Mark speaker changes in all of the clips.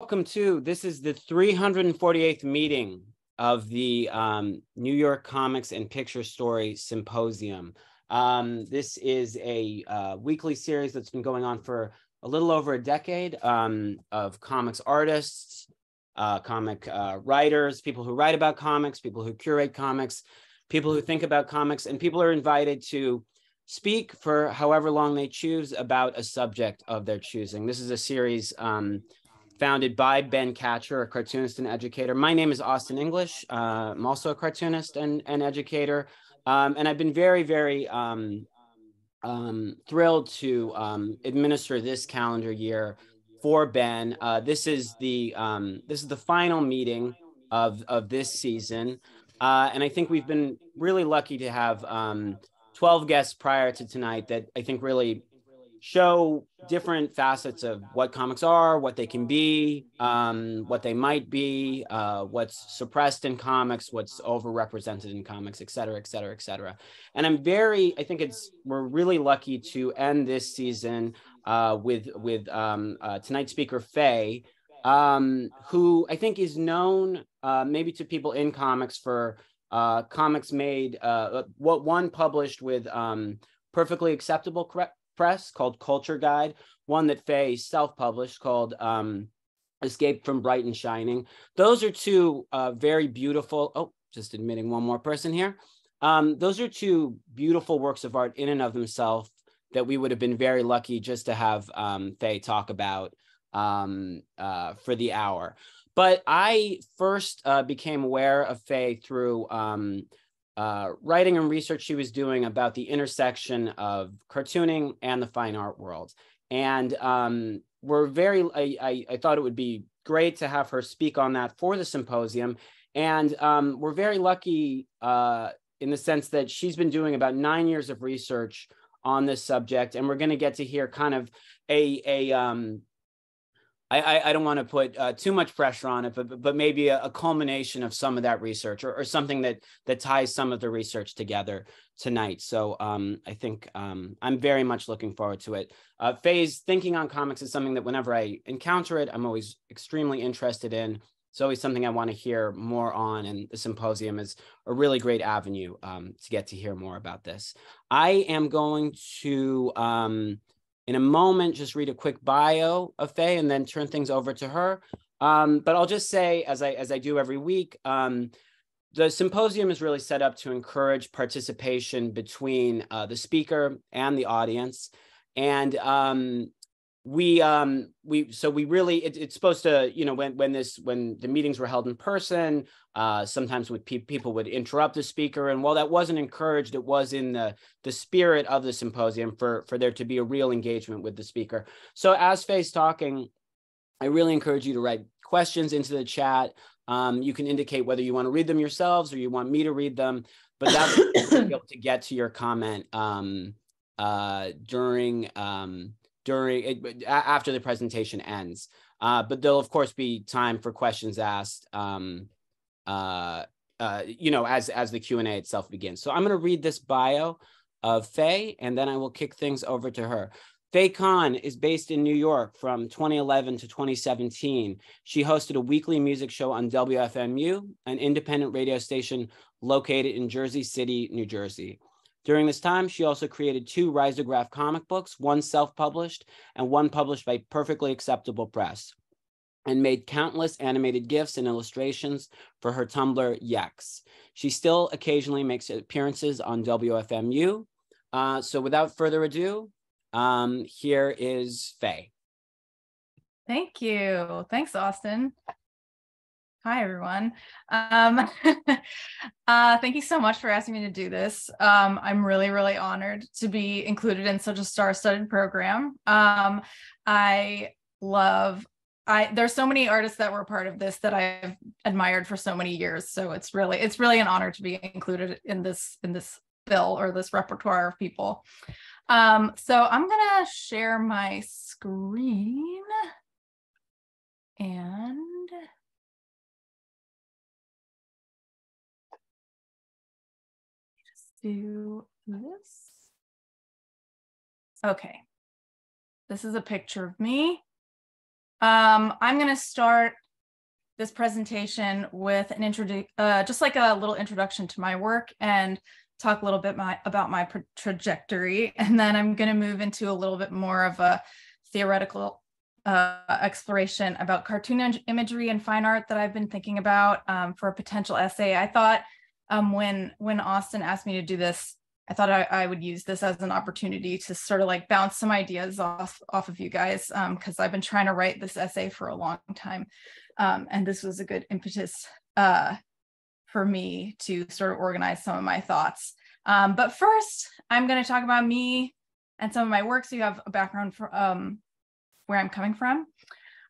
Speaker 1: Welcome to, this is the 348th meeting of the New York Comics and Picture Story Symposium. This is a weekly series that's been going on for a little over a decade of comics artists, comic writers, people who write about comics, people who curate comics, people who think about comics, and people are invited to speak for however long they choose about a subject of their choosing. This is a series founded by Ben Catcher, a cartoonist and educator. My name is Austin English. I'm also a cartoonist and educator. And I've been very, very thrilled to administer this calendar year for Ben. This is the final meeting of this season. And I think we've been really lucky to have 12 guests prior to tonight that I think really show different facets of what comics are, what they can be, what they might be, what's suppressed in comics, what's overrepresented in comics, et cetera, et cetera, et cetera. And I think we're really lucky to end this season with tonight's speaker, Faye, who I think is known maybe to people in comics for comics made, one published with perfectly acceptable press called Culture Guide, one that Faye self-published called Escape from Bright and Shining. Those are two very beautiful, just admitting one more person here. Those are two beautiful works of art in and of themselves that we would have been very lucky just to have Faye talk about for the hour. But I first became aware of Faye through writing and research she was doing about the intersection of cartooning and the fine art world. And I thought it would be great to have her speak on that for the symposium. And we're very lucky in the sense that she's been doing about 9 years of research on this subject. And we're going to get to hear kind of I don't want to put too much pressure on it, but maybe a culmination of some of that research or something that ties some of the research together tonight. So I think I'm very much looking forward to it. Faye's thinking on comics is something that whenever I encounter it, I'm always extremely interested in. It's always something I want to hear more on, and the symposium is a really great avenue to get to hear more about this. I am going to in a moment, just read a quick bio of Faye and then turn things over to her. But I'll just say, as I do every week, the symposium is really set up to encourage participation between the speaker and the audience. And it's supposed to, when the meetings were held in person, sometimes people would interrupt the speaker, and while that wasn't encouraged, it was in the spirit of the symposium for there to be a real engagement with the speaker. So as Faye's talking, I really encourage you to write questions into the chat. You can indicate whether you want to read them yourselves or you want me to read them, but that's to be able to get to your comment after the presentation ends. But there'll of course be time for questions asked, as the Q&A itself begins. So I'm going to read this bio of Faye, and then I will kick things over to her. Faye Kahn is based in New York from 2011 to 2017. She hosted a weekly music show on WFMU, an independent radio station located in Jersey City, New Jersey. During this time, she also created 2 risograph comic books, one self-published and one published by Perfectly Acceptable Press, and made countless animated gifs and illustrations for her Tumblr, Yex. She still occasionally makes appearances on WFMU. So without further ado, here is Faye.
Speaker 2: Thank you. Thanks, Austin. Hi, everyone. Thank you so much for asking me to do this. I'm really, really honored to be included in such a star-studded program. There's so many artists that were part of this that I've admired for so many years. So it's really an honor to be included in this bill or this repertoire of people. So I'm gonna share my screen and do this. Okay. This is a picture of me. I'm going to start this presentation with an just like a little introduction to my work and talk a little bit about my trajectory. And then I'm going to move into a little bit more of a theoretical exploration about cartoon imagery and fine art that I've been thinking about for a potential essay. I thought when Austin asked me to do this, I thought I would use this as an opportunity to sort of like bounce some ideas off of you guys, because I've been trying to write this essay for a long time. And this was a good impetus for me to sort of organize some of my thoughts. But first, I'm going to talk about me and some of my work so you have a background for where I'm coming from.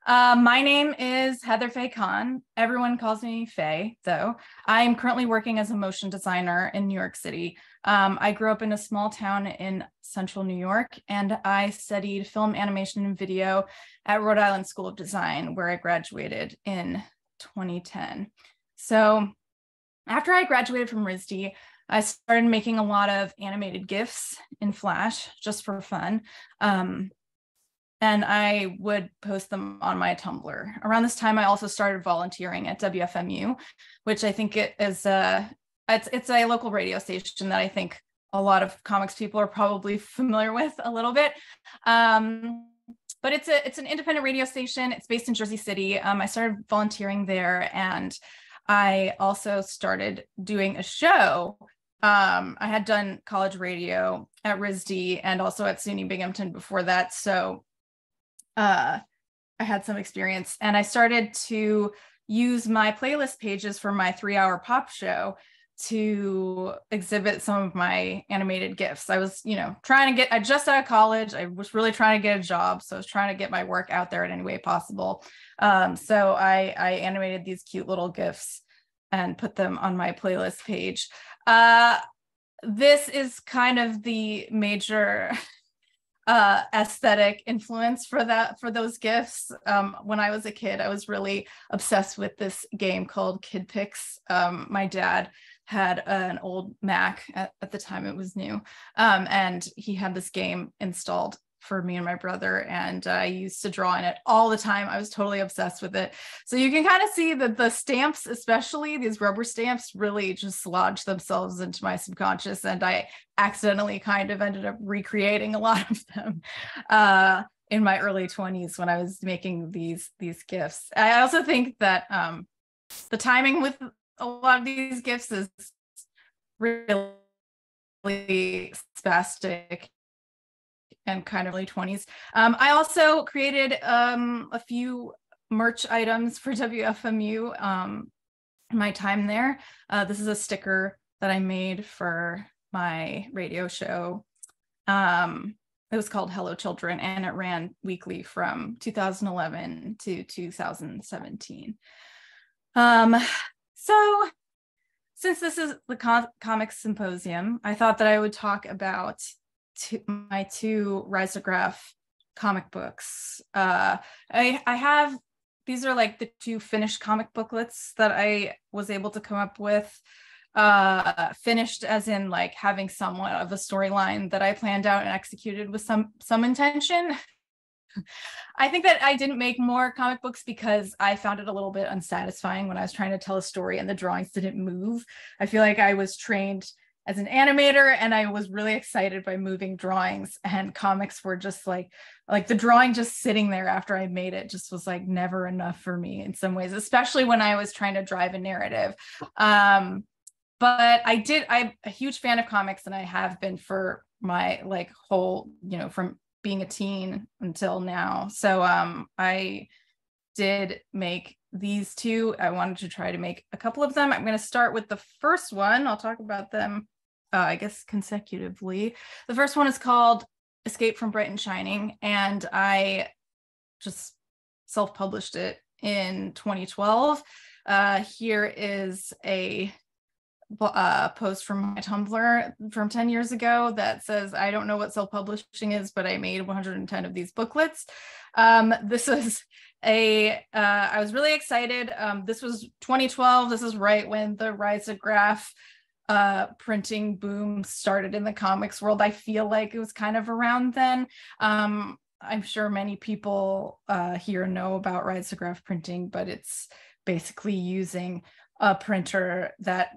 Speaker 2: My name is Heather Faye Kahn. Everyone calls me Faye, though. I'm currently working as a motion designer in New York City. I grew up in a small town in central New York, and I studied film, animation, and video at Rhode Island School of Design, where I graduated in 2010. So after I graduated from RISD, I started making a lot of animated GIFs in Flash just for fun. And I would post them on my Tumblr. Around this time, I also started volunteering at WFMU, which I think it's a local radio station that I think a lot of comics people are probably familiar with a little bit. But it's an independent radio station. It's based in Jersey City. I started volunteering there, and I also started doing a show. I had done college radio at RISD and also at SUNY Binghamton before that. So I had some experience, and I started to use my playlist pages for my 3-hour pop show to exhibit some of my animated GIFs. I was, I just out of college. I was really trying to get a job. So I was trying to get my work out there in any way possible. So I animated these cute little GIFs and put them on my playlist page. This is kind of the major aesthetic influence for those GIFs. When I was a kid, I was really obsessed with this game called Kid Pix. My dad had an old Mac at the time, it was new, and he had this game installed for me and my brother, and I used to draw in it all the time. I was totally obsessed with it. So you can kind of see that the stamps, especially these rubber stamps, really just lodged themselves into my subconscious, and I accidentally kind of ended up recreating a lot of them in my early 20s when I was making these GIFs. I also think that the timing with a lot of these GIFs is really spastic and kind of early 20s. I also created a few merch items for WFMU in my time there. This is a sticker that I made for my radio show. It was called Hello Children, and it ran weekly from 2011 to 2017. So since this is the Comics Symposium, I thought that I would talk about my two risograph comic books. I have, these are like the two finished comic booklets that I was able to come up with. Finished as in like having somewhat of a storyline that I planned out and executed with some intention. I think that I didn't make more comic books because I found it a little bit unsatisfying when I was trying to tell a story and the drawings didn't move. I feel like I was trained as an animator and I was really excited by moving drawings, and comics were just like the drawing just sitting there after I made it just was like never enough for me in some ways, especially when I was trying to drive a narrative. But I'm a huge fan of comics, and I have been for my like whole, from being a teen until now. So I did make these two. I wanted to try to make a couple of them. I'm going to start with the first one. I'll talk about them, I guess, consecutively. The first one is called Escape from Bright and Shining, and I just self-published it in 2012. Here is a post from my Tumblr from 10 years ago that says, I don't know what self-publishing is, but I made 110 of these booklets. This was I was really excited. This was 2012. This is right when the risograph printing boom started in the comics world. I feel like it was kind of around then. I'm sure many people here know about risograph printing, but it's basically using a printer that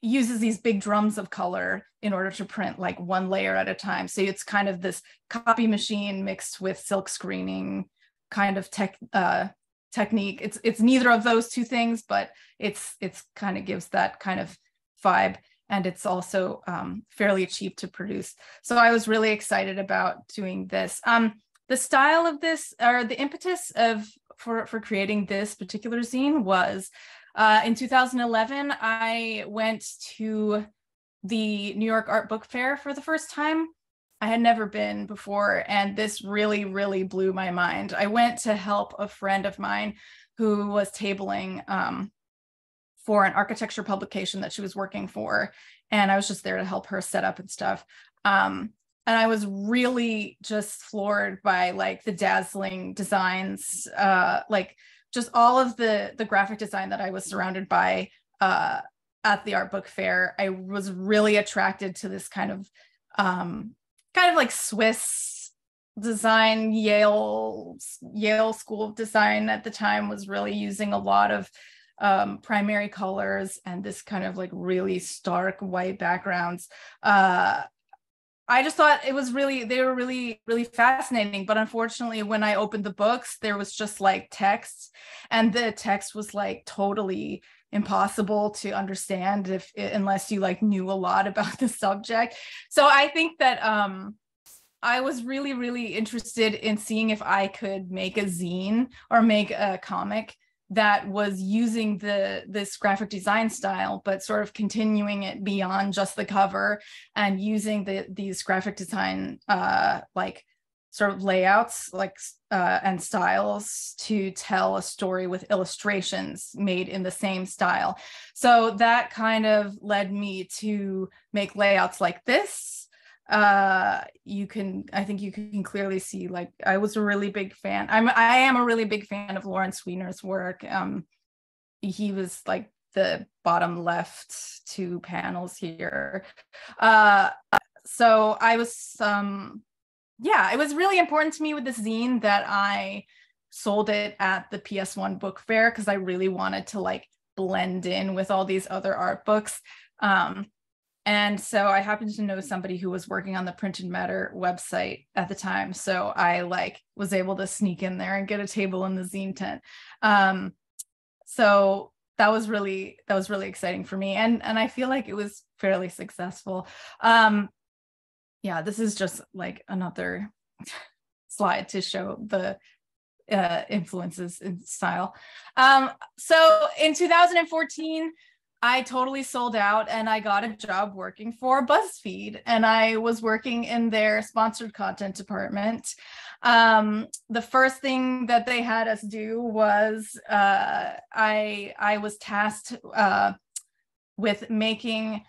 Speaker 2: uses these big drums of color in order to print like one layer at a time. So it's kind of this copy machine mixed with silk screening kind of technique. It's neither of those two things, but it's kind of gives that kind of vibe. And it's also fairly cheap to produce. So I was really excited about doing this. The style of this, or the impetus for creating this particular zine was in 2011, I went to the New York Art Book Fair for the first time. I had never been before, and this really, really blew my mind. I went to help a friend of mine who was tabling for an architecture publication that she was working for, and I was just there to help her set up and stuff. And I was really just floored by like the dazzling designs, like just all of the graphic design that I was surrounded by at the art book fair. I was really attracted to this kind of like Swiss design. Yale School of Design at the time was really using a lot of primary colors and this kind of like really stark white backgrounds. I just thought they were really, really fascinating. But unfortunately, when I opened the books, there was just like text, and the text was like totally impossible to understand unless you like knew a lot about the subject. So I think that I was really, really interested in seeing if I could make a zine or make a comic that was using this graphic design style, but sort of continuing it beyond just the cover and using these graphic design like sort of layouts like and styles to tell a story with illustrations made in the same style. So that kind of led me to make layouts like this. I think you can clearly see, like, I was a really big fan. I am a really big fan of Lawrence Wiener's work. He was like the bottom left two panels here. So I was, it was really important to me with this zine that I sold it at the PS1 book fair, because I really wanted to like blend in with all these other art books. And so I happened to know somebody who was working on the Printed Matter website at the time. So I like was able to sneak in there and get a table in the zine tent. So that was really exciting for me. And I feel like it was fairly successful. This is just like another slide to show the influences in style. So in 2014, I totally sold out and I got a job working for BuzzFeed, and I was working in their sponsored content department. The first thing that they had us do was I was tasked with making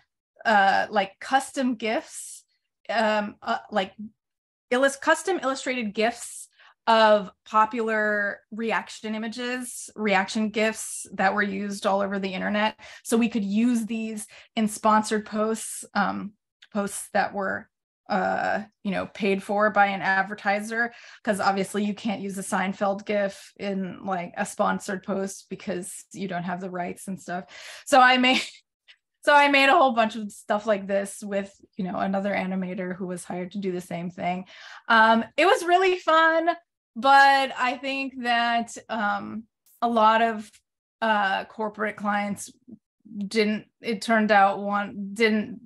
Speaker 2: like custom gifs, custom illustrated gifs of popular reaction gifs that were used all over the internet. So we could use these in sponsored posts that were paid for by an advertiser, because obviously you can't use a Seinfeld gif in like a sponsored post because you don't have the rights and stuff. So I made a whole bunch of stuff like this with, another animator who was hired to do the same thing. It was really fun, but I think that a lot of corporate clients didn't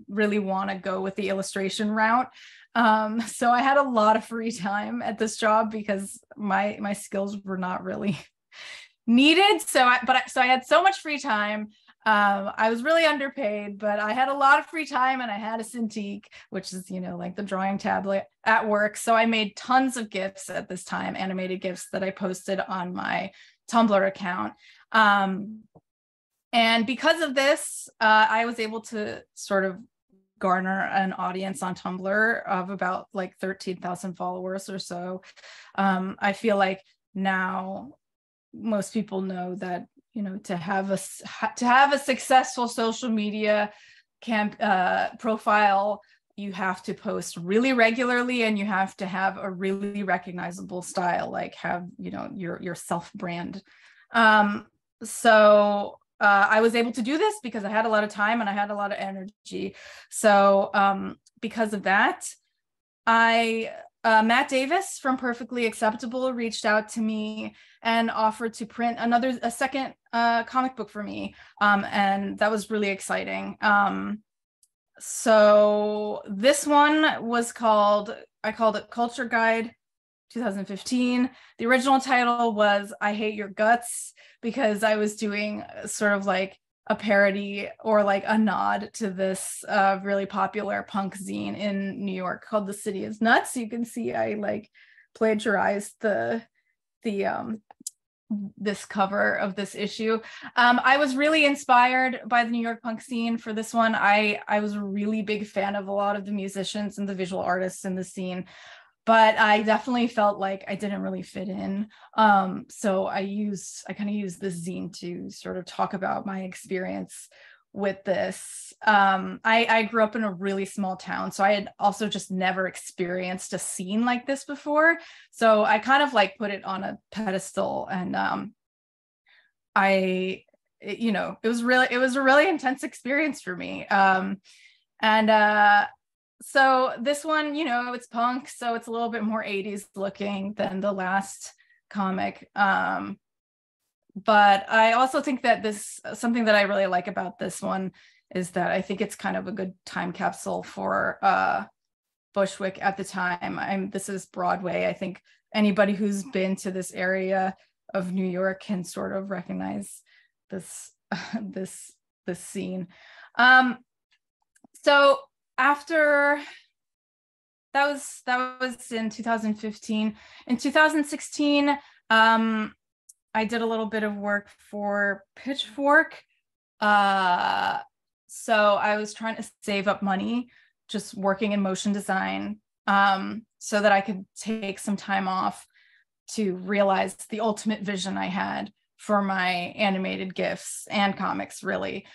Speaker 2: really want to go with the illustration route. So I had a lot of free time at this job because my skills were not really needed. So I had so much free time. I was really underpaid, but I had a lot of free time, and I had a Cintiq, which is, like the drawing tablet at work. So I made tons of GIFs at this time, animated GIFs that I posted on my Tumblr account. And because of this, I was able to sort of garner an audience on Tumblr of about like 13,000 followers or so. I feel like now most people know that to have a successful social media profile, you have to post really regularly, and you have to have a really recognizable style, like have, you know, your self brand. So I was able to do this because I had a lot of time and I had a lot of energy. So because of that, Matt Davis from Perfectly Acceptable reached out to me and offered to print a second comic book for me. And that was really exciting. So this one was I called it Culture Guide 2015. The original title was I Hate Your Guts, because I was doing sort of like a parody or like a nod to this really popular punk zine in New York called The City Is Nuts. You can see I like plagiarized this cover of this issue. I was really inspired by the New York punk scene for this one. I was a really big fan of a lot of the musicians and the visual artists in the scene, but I definitely felt like I didn't really fit in. So I kind of used this zine to sort of talk about my experience with this. I grew up in a really small town, so I had also just never experienced a scene like this before. So I kind of like put it on a pedestal, and it was a really intense experience for me. So this one, you know, it's punk, so it's a little bit more 80s looking than the last comic. But I also think that something that I really like about this one is that I think it's kind of a good time capsule for Bushwick at the time. This is Broadway. I think anybody who's been to this area of New York can sort of recognize this scene. So after that was in 2015. In 2016, I did a little bit of work for Pitchfork. So I was trying to save up money, just working in motion design, so that I could take some time off to realize the ultimate vision I had for my animated GIFs and comics, really,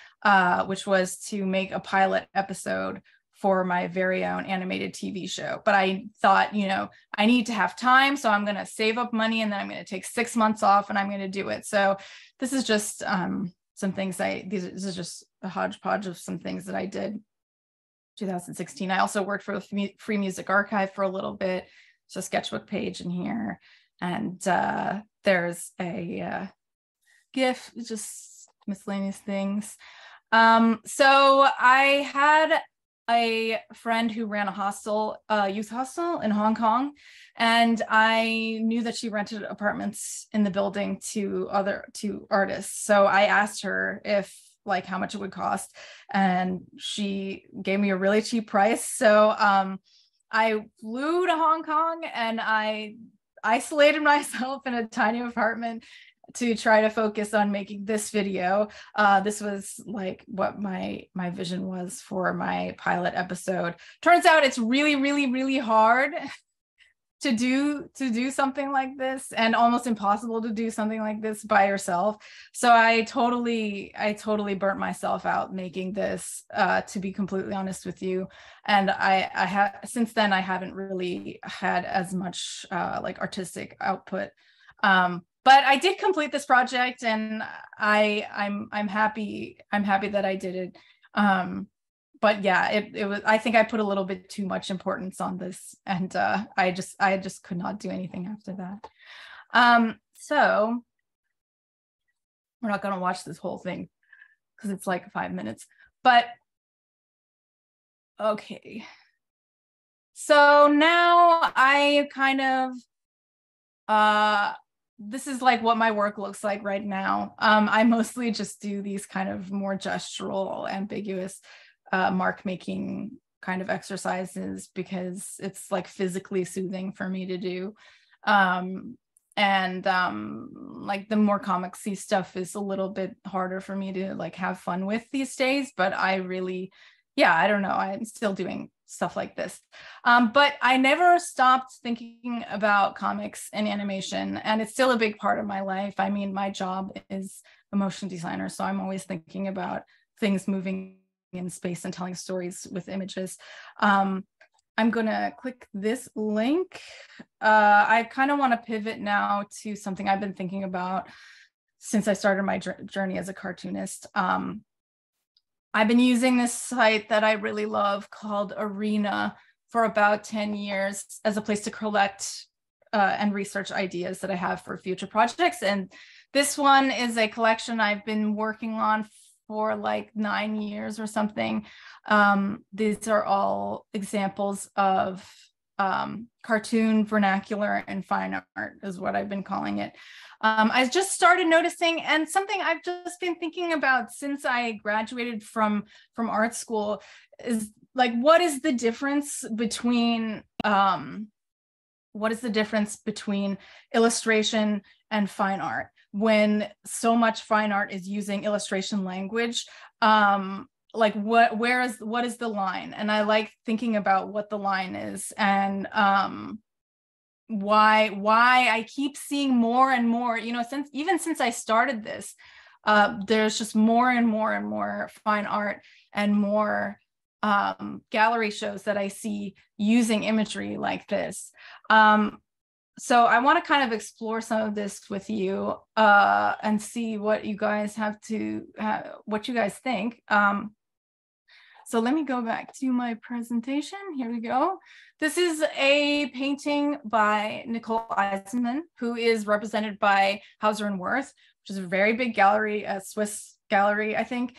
Speaker 2: which was to make a pilot episode for my very own animated TV show. But I thought, you know, I need to have time, so I'm going to save up money, and then I'm going to take 6 months off, and I'm going to do it. So this is just some things this is just a hodgepodge of some things that I did 2016. I also worked for the Free Music Archive for a little bit. It's a sketchbook page in here, and there's a GIF, just miscellaneous things. So I had a friend who ran a youth hostel in Hong Kong, and I knew that she rented apartments in the building to artists. So I asked her how much it would cost, and she gave me a really cheap price. So I flew to Hong Kong, and I isolated myself in a tiny apartment to try to focus on making this video. This was like what my vision was for my pilot episode. Turns out it's really, really, really hard to do something like this, and almost impossible to do something like this by yourself. So I totally burnt myself out making this, to be completely honest with you. And I have since then I haven't really had as much like artistic output. But I did complete this project, and I'm happy that I did it. But yeah, it was, I think I put a little bit too much importance on this, and I just could not do anything after that. So we're not going to watch this whole thing because it's like 5 minutes, but okay. So now I kind of this is like what my work looks like right now. I mostly just do these kind of more gestural, ambiguous mark making kind of exercises because it's like physically soothing for me to do. Like the more comicsy stuff is a little bit harder for me to like have fun with these days, but I don't know, I'm still doing stuff like this. But I never stopped thinking about comics and animation, and it's still a big part of my life. I mean, my job is a motion designer, so I'm always thinking about things moving in space and telling stories with images. I'm going to click this link. I kind of want to pivot now to something I've been thinking about since I started my journey as a cartoonist. I've been using this site that I really love called Arena for about 10 years as a place to collect and research ideas that I have for future projects. And this one is a collection I've been working on for like 9 years or something. These are all examples of cartoon, vernacular, and fine art is what I've been calling it. I just started noticing, and something I've just been thinking about since I graduated from art school is like, what is the difference between illustration and fine art when so much fine art is using illustration language? Like what is the line? And I like thinking about what the line is, and why I keep seeing more and more, since I started this, there's just more and more and more fine art and more gallery shows that I see using imagery like this. So I want to kind of explore some of this with you and see what you guys what you guys think. So let me go back to my presentation. Here we go. This is a painting by Nicole Eisenman, who is represented by Hauser and Wirth, which is a very big gallery, a Swiss gallery, I think,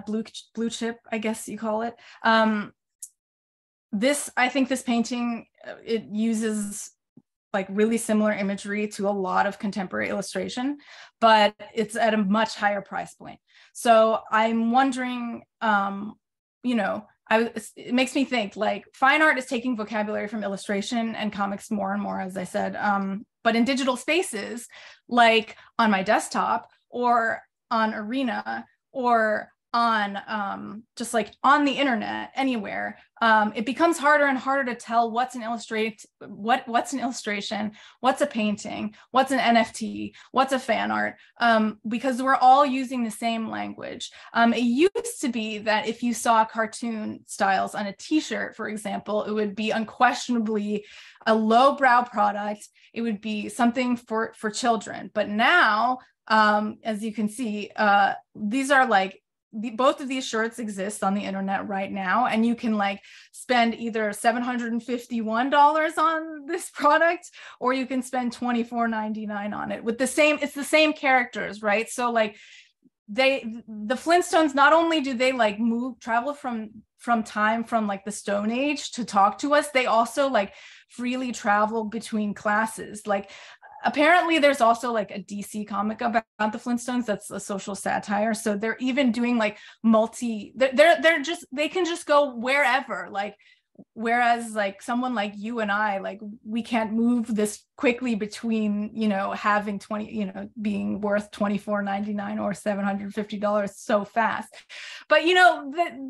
Speaker 2: blue chip, I guess you call it. I think this painting, it uses like really similar imagery to a lot of contemporary illustration, but it's at a much higher price point. So I'm wondering, it makes me think, like, fine art is taking vocabulary from illustration and comics more and more, as I said, but in digital spaces, like on my desktop or on Arena or on just like on the internet anywhere, it becomes harder and harder to tell what's an illustration, what's a painting, what's an NFT, what's a fan art, because we're all using the same language. It used to be that if you saw cartoon styles on a t-shirt, for example, it would be unquestionably a lowbrow product. It would be something for children. But now, as you can see, these are like, both of these shirts exist on the internet right now, and you can like spend either $751 on this product, or you can spend $24.99 on it with it's the same characters, right? So like the Flintstones, not only do they like travel from time from like the Stone Age to talk to us, they also like freely travel between classes. Like, apparently there's also like a DC comic about the Flintstones that's a social satire. So they're even doing like they can just go wherever, like, whereas like someone like you and I, like, we can't move this quickly between, having being worth $24.99 or $750 so fast. But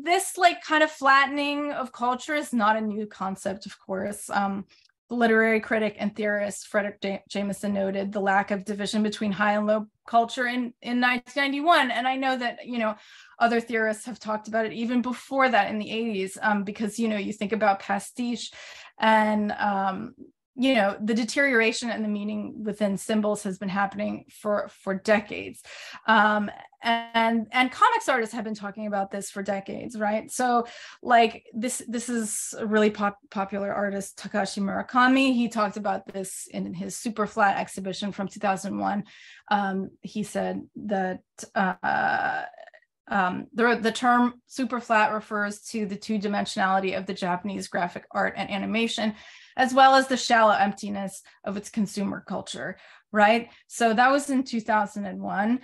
Speaker 2: this like kind of flattening of culture is not a new concept, of course. Literary critic and theorist Frederick Jameson noted the lack of division between high and low culture in 1991. And I know that, other theorists have talked about it even before that in the 80s, because, you think about pastiche and, the deterioration and the meaning within symbols has been happening for decades. And comics artists have been talking about this for decades, right? So like this is a really popular artist, Takashi Murakami. He talked about this in his Super Flat exhibition from 2001. He said that the term super flat refers to the two-dimensionality of the Japanese graphic art and animation, as well as the shallow emptiness of its consumer culture, right? So that was in 2001.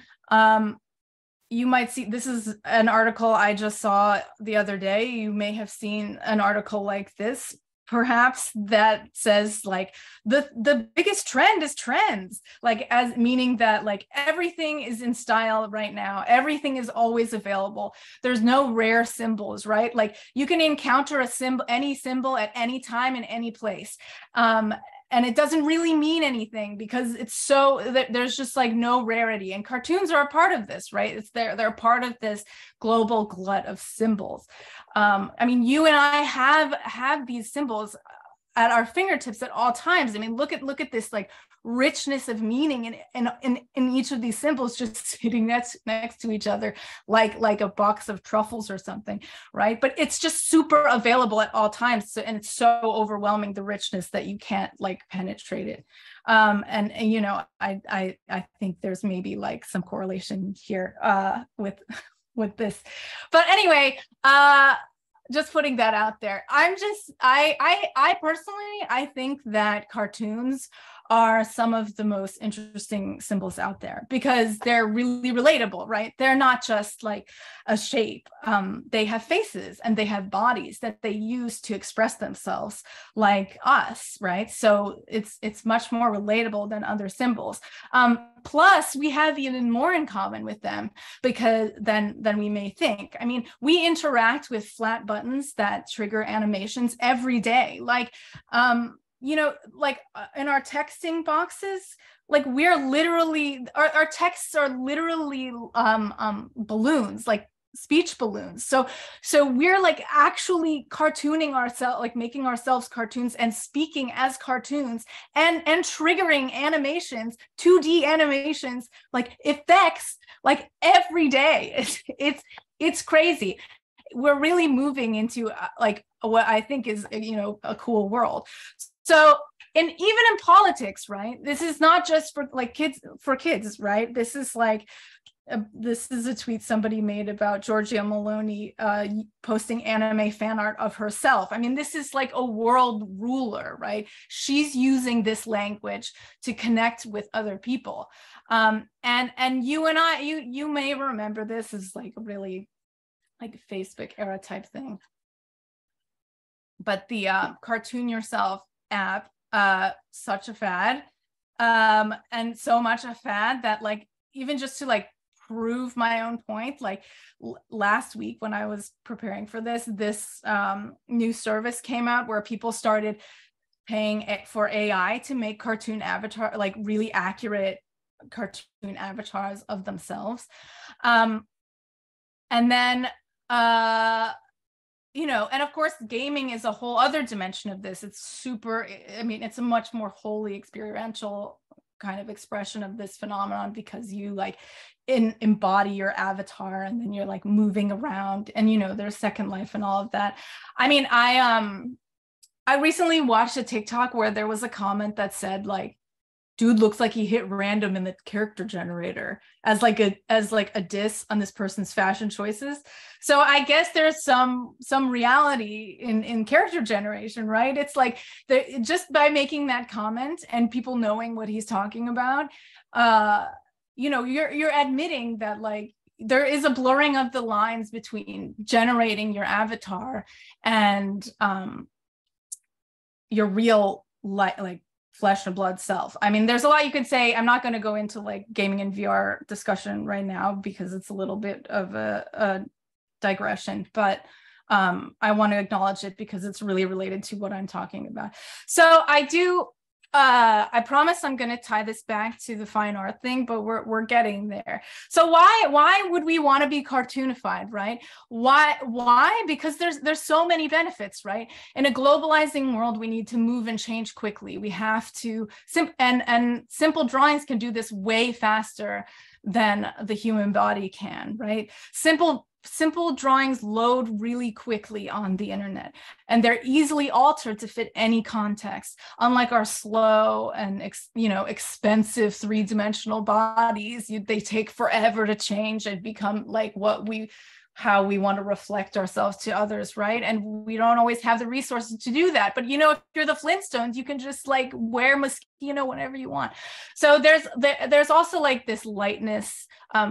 Speaker 2: You might see, this is an article I just saw the other day. You may have seen an article like this, perhaps, that says like the biggest trend is trends, like, as meaning that like everything is in style right now, everything is always available, there's no rare symbols, right? Like you can encounter any symbol at any time in any place, and it doesn't really mean anything because it's so there's just like no rarity, and cartoons are a part of this, right? They're part of this global glut of symbols. I mean, you and I have these symbols at our fingertips at all times. I mean, look at this like richness of meaning in each of these symbols, just sitting next to each other, like a box of truffles or something, right? But it's just super available at all times, and it's so overwhelming, the richness, that you can't like penetrate it. And you know, I think there's maybe like some correlation here with this, but anyway, just putting that out there. I personally, I think that cartoons are some of the most interesting symbols out there because they're really relatable, right? They're not just like a shape. They have faces and they have bodies that they use to express themselves like us, right? So it's much more relatable than other symbols. Plus, we have even more in common with them because than we may think. I mean, we interact with flat buttons that trigger animations every day. Like, you know, like in our texting boxes, like we're literally, our texts are literally balloons, like speech balloons. So we're like actually cartooning ourselves, like making ourselves cartoons and speaking as cartoons and triggering animations, 2D animations, like effects, like every day. It's crazy. We're really moving into like what I think is, you know, a cool world. So, and even in politics, right? This is not just for like kids, right? This is like, this is a tweet somebody made about Giorgia Meloni posting anime fan art of herself. I mean, this is like a world ruler, right? She's using this language to connect with other people. And you and I, you may remember this as like a really like Facebook era type thing. But the Cartoon Yourself app, such a fad, and so much a fad that like even just to like prove my own point, like last week when I was preparing for this new service came out where people started paying for AI to make cartoon avatar, like really accurate cartoon avatars of themselves, and then you know, and of course, gaming is a whole other dimension of this. It's super, I mean, it's a much more wholly experiential kind of expression of this phenomenon because you like embody your avatar and then you're like moving around and, you know, there's Second Life and all of that. I mean, I recently watched a TikTok where there was a comment that said like, dude looks like he hit random in the character generator as like a diss on this person's fashion choices. So I guess there's some reality in character generation, right? It's like just by making that comment and people knowing what he's talking about, you know, you're admitting that like there is a blurring of the lines between generating your avatar and your real like flesh and blood self. I mean, there's a lot you could say. I'm not going to go into like gaming and VR discussion right now because it's a little bit of a digression, but I want to acknowledge it because it's really related to what I'm talking about. So I promise I'm going to tie this back to the fine art thing, but we're getting there. So why would we want to be cartoonified, right? Why? Because there's so many benefits, right? In a globalizing world, we need to move and change quickly. We have to and simple drawings can do this way faster than the human body can, right? Simple drawings load really quickly on the internet and they're easily altered to fit any context, unlike our slow and expensive three-dimensional bodies. They take forever to change and become like how we want to reflect ourselves to others, right? And we don't always have the resources to do that. But, you know, if you're the Flintstones, you can just like wear mosquito whenever you want. So there's also like this lightness,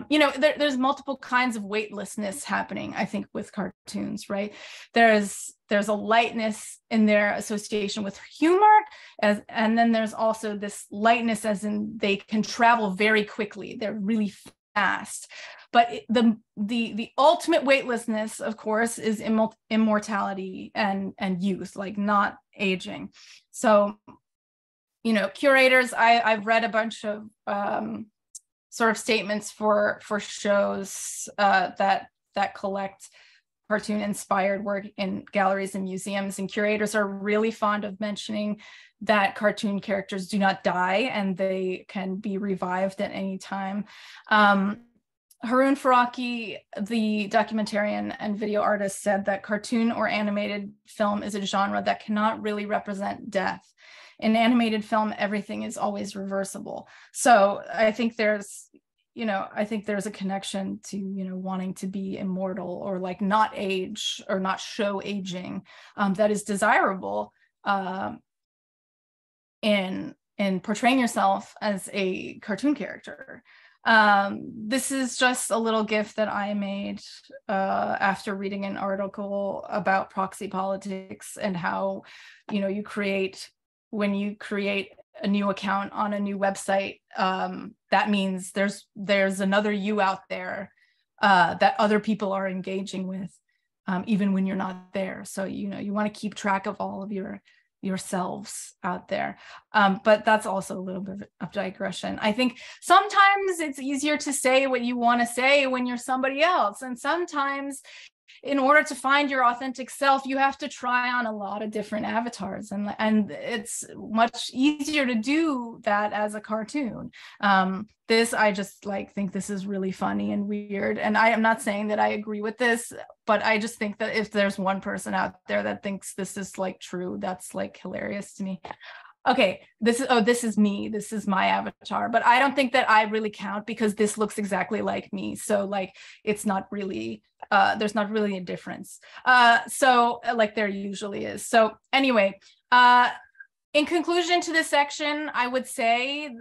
Speaker 2: you know, there's multiple kinds of weightlessness happening, I think, with cartoons, right? There's a lightness in their association with humor, and then there's also this lightness as in they can travel very quickly. They're really fast. But the ultimate weightlessness, of course, is immortality and youth, like not aging. So curators, I've read a bunch of sort of statements for shows that collect cartoon inspired work in galleries and museums, and curators are really fond of mentioning that cartoon characters do not die and they can be revived at any time. Haroon Faraki, the documentarian and video artist, said that cartoon or animated film is a genre that cannot really represent death. In animated film, everything is always reversible. So I think there's a connection to, wanting to be immortal or like not age or not show aging that is desirable in portraying yourself as a cartoon character. This is just a little GIF that I made after reading an article about proxy politics and how, when you create a new account on a new website, that means there's another you out there that other people are engaging with, even when you're not there. So, you want to keep track of all of yourselves out there. But that's also a little bit of digression. I think sometimes it's easier to say what you want to say when you're somebody else. And sometimes in order to find your authentic self, you have to try on a lot of different avatars, and it's much easier to do that as a cartoon. I just think this is really funny and weird, and I am not saying that I agree with this, but I just think that if there's one person out there that thinks this is true, that's hilarious to me. Okay, this is me, this is my avatar, but I don't think that I really count because this looks exactly like me. So it's not really, there's not really a difference. So there usually is. So anyway, in conclusion to this section, I would say,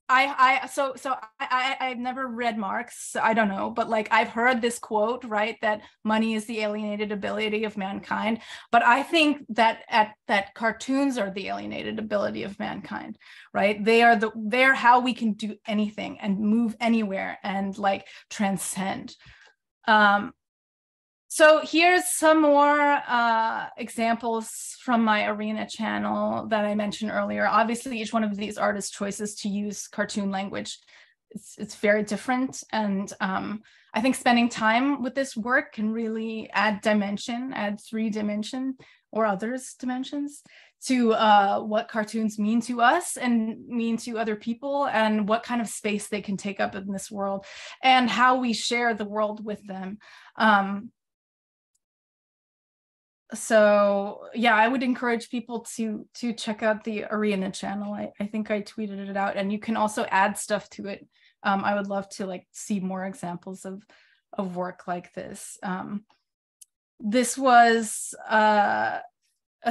Speaker 2: I've never read Marx, so I don't know, but I've heard this quote, right, that money is the alienated ability of mankind. But I think that cartoons are the alienated ability of mankind, right? They're how we can do anything and move anywhere and transcend. So here's some more examples from my Arena channel that I mentioned earlier. Obviously, each one of these artists' choices to use cartoon language, it's very different. And I think spending time with this work can really add 3 dimension or others dimensions to what cartoons mean to us and mean to other people, and what kind of space they can take up in this world and how we share the world with them. So yeah, I would encourage people to check out the Arena channel. I think I tweeted it out, and you can also add stuff to it. I would love to see more examples of work like this. This was a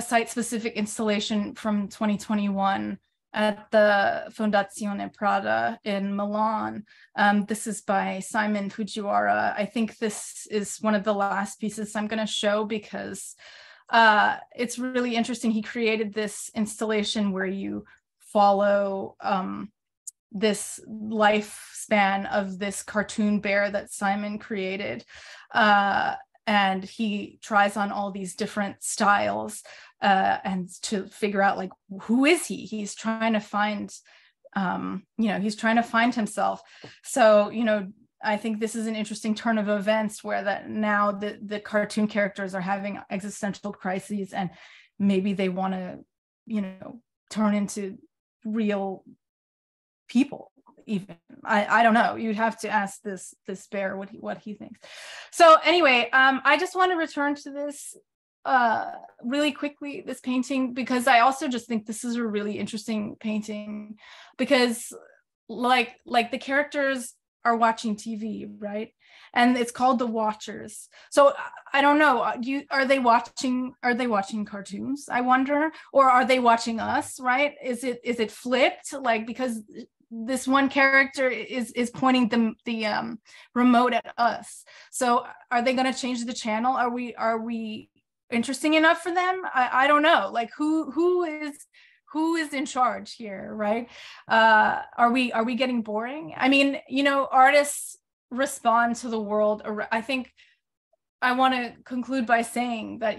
Speaker 2: site-specific installation from 2021 at the Fondazione Prada in Milan. This is by Simon Fujiwara. I think this is one of the last pieces I'm going to show because it's really interesting. He created this installation where you follow this lifespan of this cartoon bear that Simon created. And he tries on all these different styles and to figure out who is he? He's trying to find, he's trying to find himself. So, I think this is an interesting turn of events where now the cartoon characters are having existential crises, and maybe they want to, turn into real people. Even I don't know. You'd have to ask this bear what he thinks. So anyway, I just want to return to this really quickly, this painting, because I also just think this is a really interesting painting, because the characters are watching TV, right? And it's called The Watchers. So I don't know, are they watching cartoons, I wonder, or are they watching us, right? Is it flipped, because this one character is pointing the remote at us. So are they going to change the channel? Are we interesting enough for them? I don't know. Who is in charge here, right? Are we getting boring? I mean, artists respond to the world. I think I want to conclude by saying that,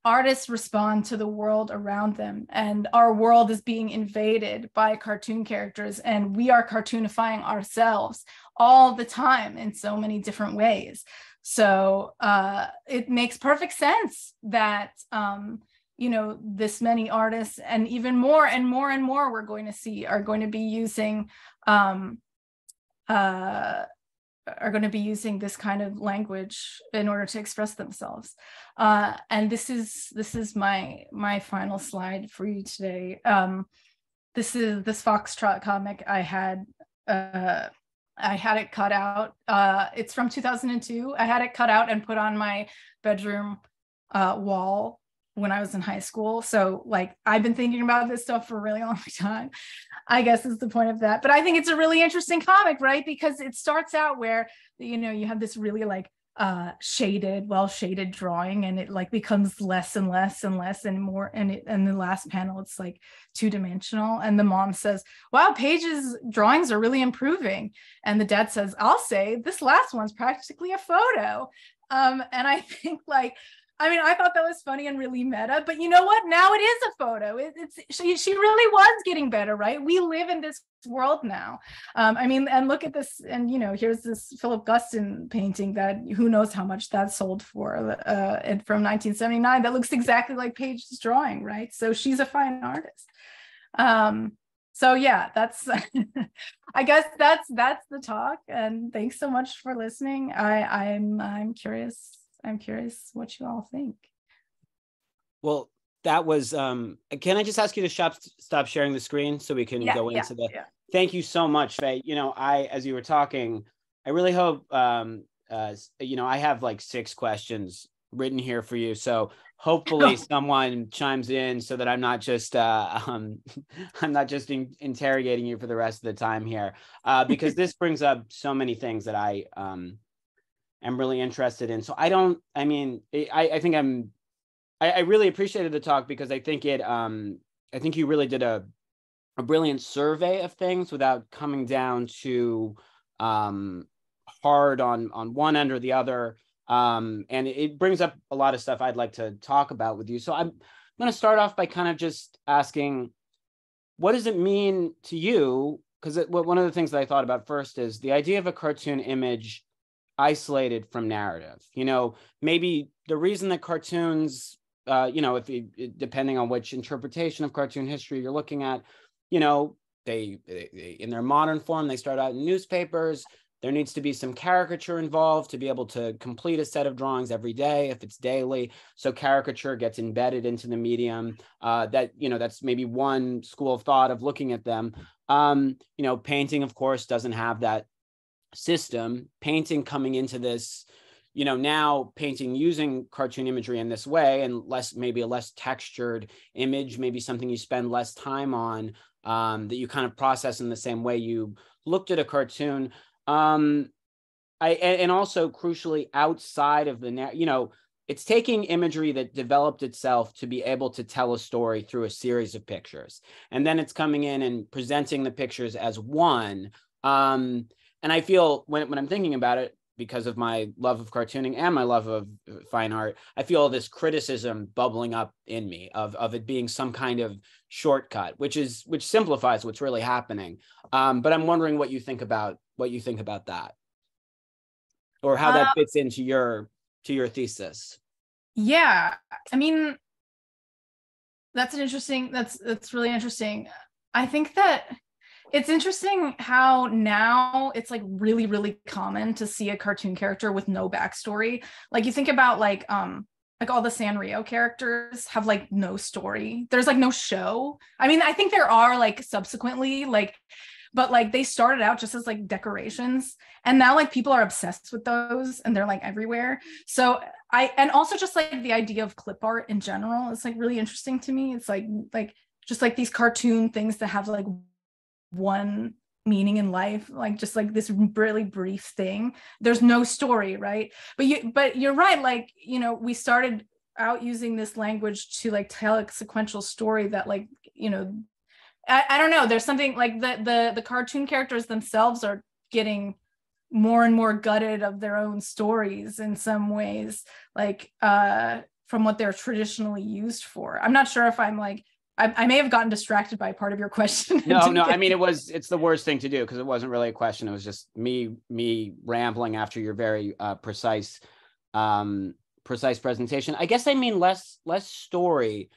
Speaker 2: artists respond to the world around them, and our world is being invaded by cartoon characters, and we are cartoonifying ourselves all the time in so many different ways. So it makes perfect sense that this many artists, and even more and more and more we're going to see, are going to be using this kind of language in order to express themselves. And this is my final slide for you today. This is this Foxtrot comic I had it cut out. It's from 2002. I had it cut out and put on my bedroom wall when I was in high school. So like, I've been thinking about this stuff for a really long time, I guess is the point of that. But I think it's a really interesting comic, right? Because it starts out where, you have this really like well-shaded drawing, and it like becomes less and less and less and more. And the last panel, it's like two-dimensional. And the mom says, wow, Paige's drawings are really improving. And the dad says, I'll say this last one's practically a photo. And I think I thought that was funny and really meta, but you know what? Now it is a photo. She really was getting better, right? We live in this world now. And look at this, and here's this Philip Guston painting that who knows how much that sold for, and from 1979, that looks exactly like Paige's drawing, right? So she's a fine artist. So yeah, that's I guess that's the talk, and thanks so much for listening. I'm curious what you all think.
Speaker 1: Well, that was, can I just ask you to stop sharing the screen so we can go into the, Thank you so much, Faye. As you were talking, I really hope, I have like 6 questions written here for you. So hopefully someone chimes in so that I'm not just, interrogating you for the rest of the time here, because this brings up so many things that I am really interested in. So I really appreciated the talk, because I think you really did a brilliant survey of things without coming down to hard on one end or the other. And it brings up a lot of stuff I'd like to talk about with you. So I'm going to start off by kind of just asking, what does it mean to you? Because one of the things that I thought about first is the idea of a cartoon image isolated from narrative. Maybe the reason that cartoons, depending on which interpretation of cartoon history you're looking at, they in their modern form, they start out in newspapers. There needs to be some caricature involved to be able to complete a set of drawings every day if it's daily. So caricature gets embedded into the medium. That's maybe one school of thought of looking at them. Painting, of course, doesn't have that system. Painting coming into this, now painting using cartoon imagery in this way, and maybe a less textured image, maybe something you spend less time on, that you kind of process in the same way you looked at a cartoon. And also crucially, outside of it's taking imagery that developed itself to be able to tell a story through a series of pictures, and then it's coming in and presenting the pictures as one. And I feel when I'm thinking about it, because of my love of cartooning and my love of fine art, I feel this criticism bubbling up in me of it being some kind of shortcut, which simplifies what's really happening. But I'm wondering what you think about that, or how that fits into your thesis.
Speaker 2: Yeah, that's really interesting. I think that it's interesting how now it's like really, really common to see a cartoon character with no backstory. Like you think about like all the Sanrio characters have like no story. There's like no show. I think there are like subsequently but like they started out just as like decorations, and now like people are obsessed with those and they're like everywhere. So and also just like the idea of clip art in general is like really interesting to me. It's like just like these cartoon things that have like one meaning in life, like just like this really brief thing. There's no story, right? But you're right, like we started out using this language to like tell a sequential story that like I don't know, there's something like the cartoon characters themselves are getting more and more gutted of their own stories in some ways. Like from what they're traditionally used for. I'm not sure if I'm like, I may have gotten distracted by part of your question.
Speaker 1: No, I mean, it's the worst thing to do because it wasn't really a question. It was just me rambling after your very precise presentation. I guess I mean less story,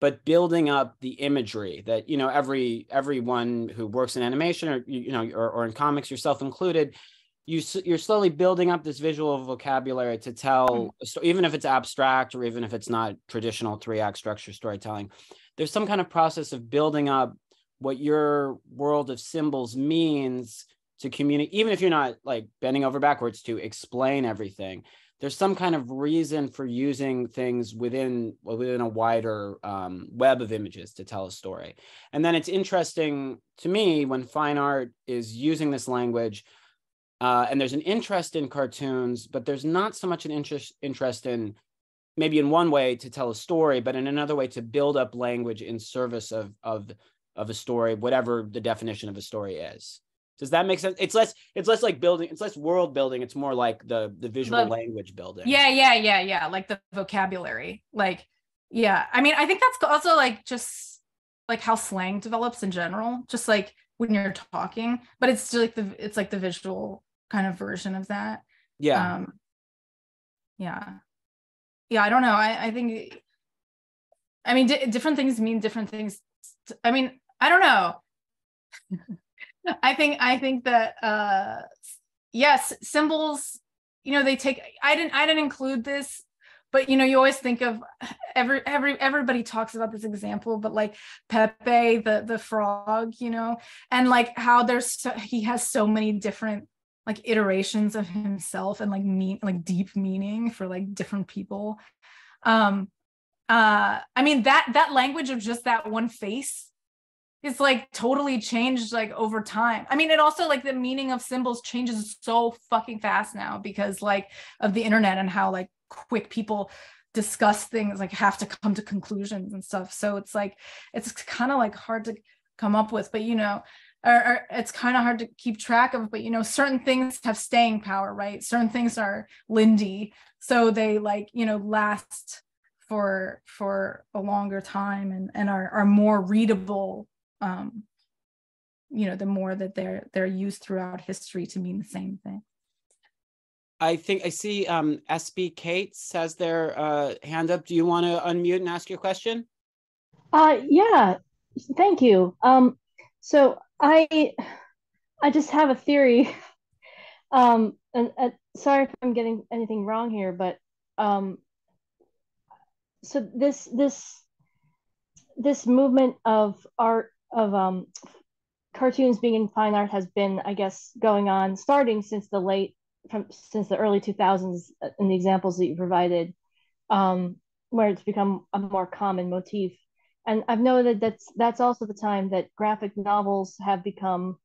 Speaker 1: but building up the imagery that, you know, everyone who works in animation or, you know, or in comics, yourself included, you're slowly building up this visual vocabulary to tell a story, even if it's abstract or even if it's not traditional 3-act structure storytelling. There's some kind of process of building up what your world of symbols means to communicate, even if you're not like bending over backwards to explain everything. There's some kind of reason for using things within a wider web of images to tell a story. And then it's interesting to me when fine art is using this language, and there's an interest in cartoons, but there's not so much an interest in, maybe in one way to tell a story, but in another way to build up language in service of a story, whatever the definition of a story is. Does that make sense? It's less like building, it's less world building. It's more like the visual language building.
Speaker 2: Yeah. Like the vocabulary. Like, yeah. I mean, I think that's also like just like how slang develops in general, just like when you're talking, but it's still like it's like the visual kind of version of that.
Speaker 1: Yeah.
Speaker 2: Yeah, I don't know. I think, I mean, different things mean different things. I mean, I don't know. I think that yes, symbols, you know, they take, I didn't include this, but you know, you always think of everybody talks about this example, but like Pepe the frog, you know, and like how he has so many different like iterations of himself and like deep meaning for like different people. I mean that language of just that one face is like totally changed like over time. I mean, it also like the meaning of symbols changes so fucking fast now because like of the internet and how like quick people discuss things, like have to come to conclusions and stuff. So it's like, it's kind of like hard to come up with, but you know, or it's kind of hard to keep track of, but you know, certain things have staying power, right? Certain things are Lindy, so they like, you know, last for a longer time and are more readable, you know, the more that they're used throughout history to mean the same thing.
Speaker 1: I think I see SB Cates has their hand up. Do you want to unmute and ask your question?
Speaker 3: Yeah, thank you. So I just have a theory. And sorry if I'm getting anything wrong here, but so this movement of art of cartoons being in fine art has been, I guess, going on starting since the early 2000s in the examples that you provided, where it's become a more common motif. And I've noted that's also the time that graphic novels have become,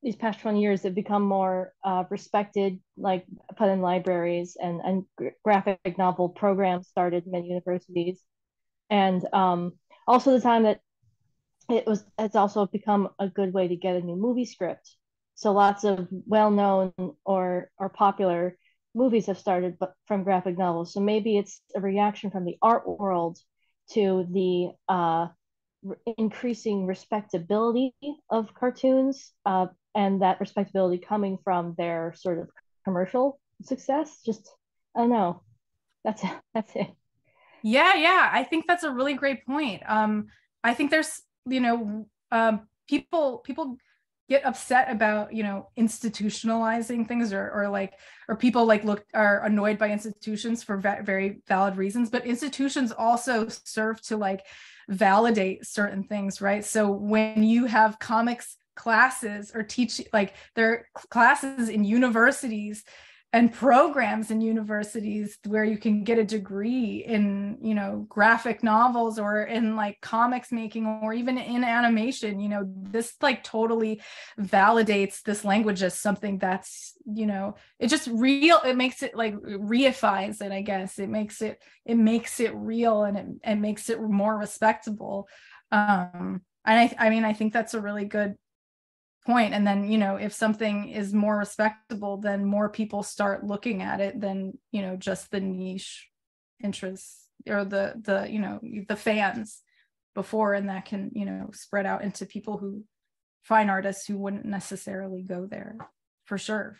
Speaker 3: these past 20 years, have become more respected, like put in libraries, and graphic novel programs started in many universities. And also the time that it's also become a good way to get a new movie script. So lots of well-known or popular movies have started from graphic novels. So maybe it's a reaction from the art world to the increasing respectability of cartoons, and that respectability coming from their sort of commercial success. Just, I don't know. That's it.
Speaker 2: Yeah. I think that's a really great point. I think there's, you know, people get upset about, you know, institutionalizing things or people like are annoyed by institutions for very valid reasons, but institutions also serve to like validate certain things, right? So when you have comics classes or teach, like there are classes in universities and programs in universities where you can get a degree in, you know, graphic novels or in like comics making or even in animation, you know, this like totally validates this language as something that's, you know, it just real, it makes it like reifies it, I guess. It makes it real and it makes it more respectable. And I mean, I think that's a really good point. And then, you know, if something is more respectable, then more people start looking at it than, you know, just the niche interests or the fans before, and that can, spread out into people who fine artists who wouldn't necessarily go there. For sure.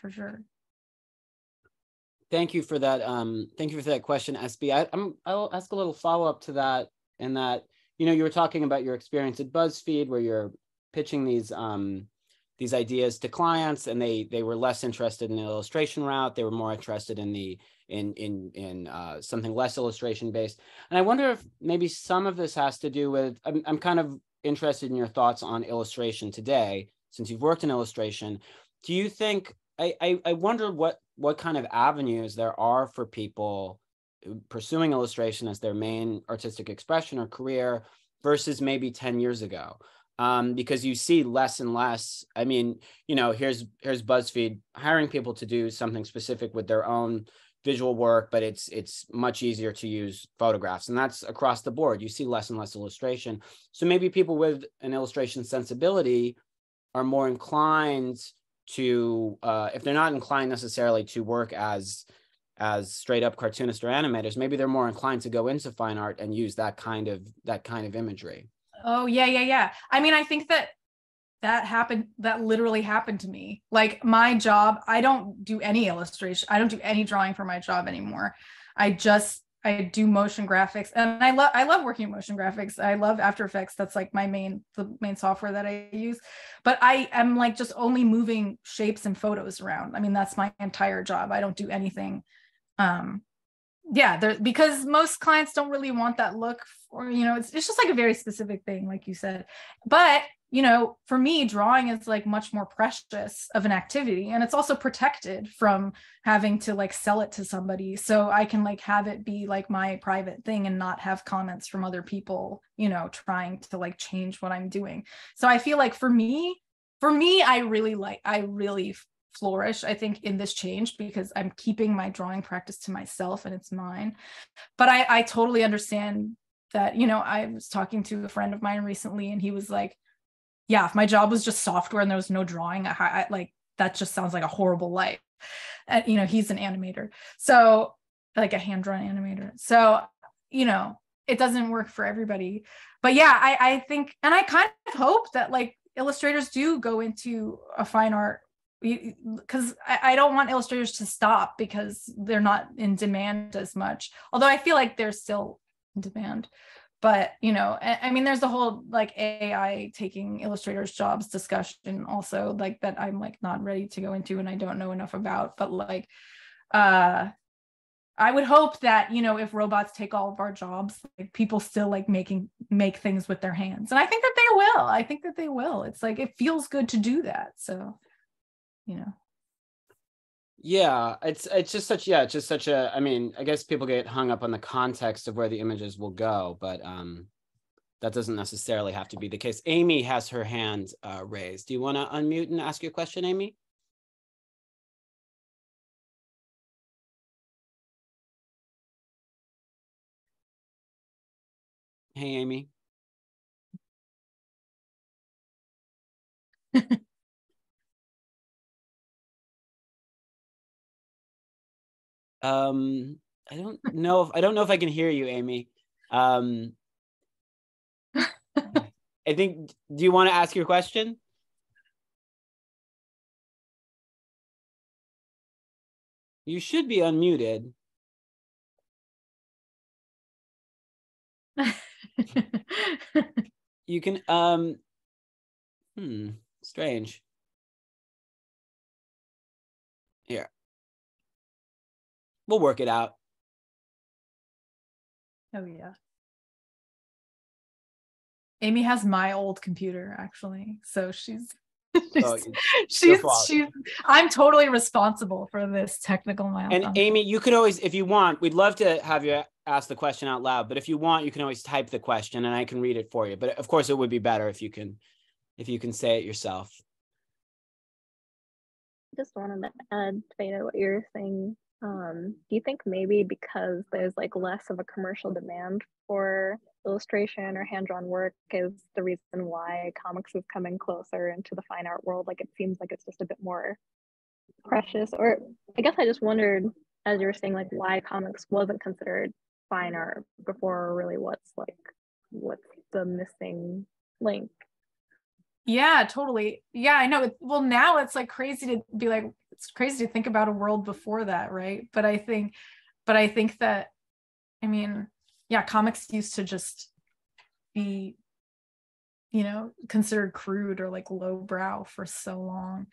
Speaker 1: Thank you for that. Thank you for that question, SB. I'll ask a little follow-up to that, in that, you were talking about your experience at BuzzFeed, where you're pitching these ideas to clients, and they were less interested in the illustration route. They were more interested in something less illustration based. And I wonder if maybe some of this has to do with, I'm kind of interested in your thoughts on illustration today, since you've worked in illustration. Do you think, I wonder what kind of avenues there are for people pursuing illustration as their main artistic expression or career versus maybe 10 years ago. Because you see less and less. I mean, here's BuzzFeed hiring people to do something specific with their own visual work, but it's much easier to use photographs, and that's across the board. You see less and less illustration. So maybe people with an illustration sensibility are more inclined to, if they're not inclined necessarily to work as straight up cartoonists or animators, maybe they're more inclined to go into fine art and use that kind of imagery.
Speaker 2: Oh, yeah. I mean, I think that literally happened to me. Like my job, I don't do any illustration. I don't do any drawing for my job anymore. I do motion graphics, and I love working in motion graphics. I love After Effects. That's like the main software that I use. But I am like just only moving shapes and photos around. I mean, that's my entire job. I don't do anything. Because most clients don't really want that look, or it's just like a very specific thing, like you said. But for me, drawing is like much more precious of an activity, and it's also protected from having to like sell it to somebody, so I can like have it be like my private thing and not have comments from other people trying to like change what I'm doing. So I feel like for me I really flourish, I think, in this change, because I'm keeping my drawing practice to myself and it's mine. But I totally understand that. I was talking to a friend of mine recently, and he was like, yeah, if my job was just software and there was no drawing, I like, that just sounds like a horrible life. And he's an animator, so like a hand-drawn animator, so it doesn't work for everybody. But yeah, I think, and I kind of hope that like illustrators do go into a fine art, because I don't want illustrators to stop because they're not in demand as much, although I feel like they're still in demand. But I mean, there's the whole like AI taking illustrators' jobs discussion also, like, that I'm like not ready to go into and I don't know enough about. But like I would hope that if robots take all of our jobs, like, people still like make things with their hands, and I think that they will. It's like, it feels good to do that. So
Speaker 1: Yeah, it's just such a, I mean, I guess people get hung up on the context of where the images will go, but that doesn't necessarily have to be the case. Amy has her hand raised. Do you want to unmute and ask your question, Amy? Hey, Amy. I don't know if I can hear you, Amy. I think, do you want to ask your question? You should be unmuted. You can, strange. Here. We'll work it out.
Speaker 2: Oh yeah. Amy has my old computer, actually, so she's I'm totally responsible for this technical malfunction.
Speaker 1: And Amy, you could always, if you want, we'd love to have you ask the question out loud, but if you want, you can always type the question and I can read it for you. But of course, it would be better if you can say it yourself.
Speaker 4: Just wanted to add, Faye, to what you're saying. Do you think maybe because there's like less of a commercial demand for illustration or hand-drawn work is the reason why comics is coming closer into the fine art world? Like, it seems like it's just a bit more precious. Or I guess I just wondered, as you were saying, like, why comics wasn't considered fine art before, or really what's the missing link?
Speaker 2: Yeah, totally. Yeah, I know. Well, now it's like crazy to be like, it's crazy to think about a world before that, right? But I think that, I mean, yeah, comics used to just be, you know, considered crude or like lowbrow for so long.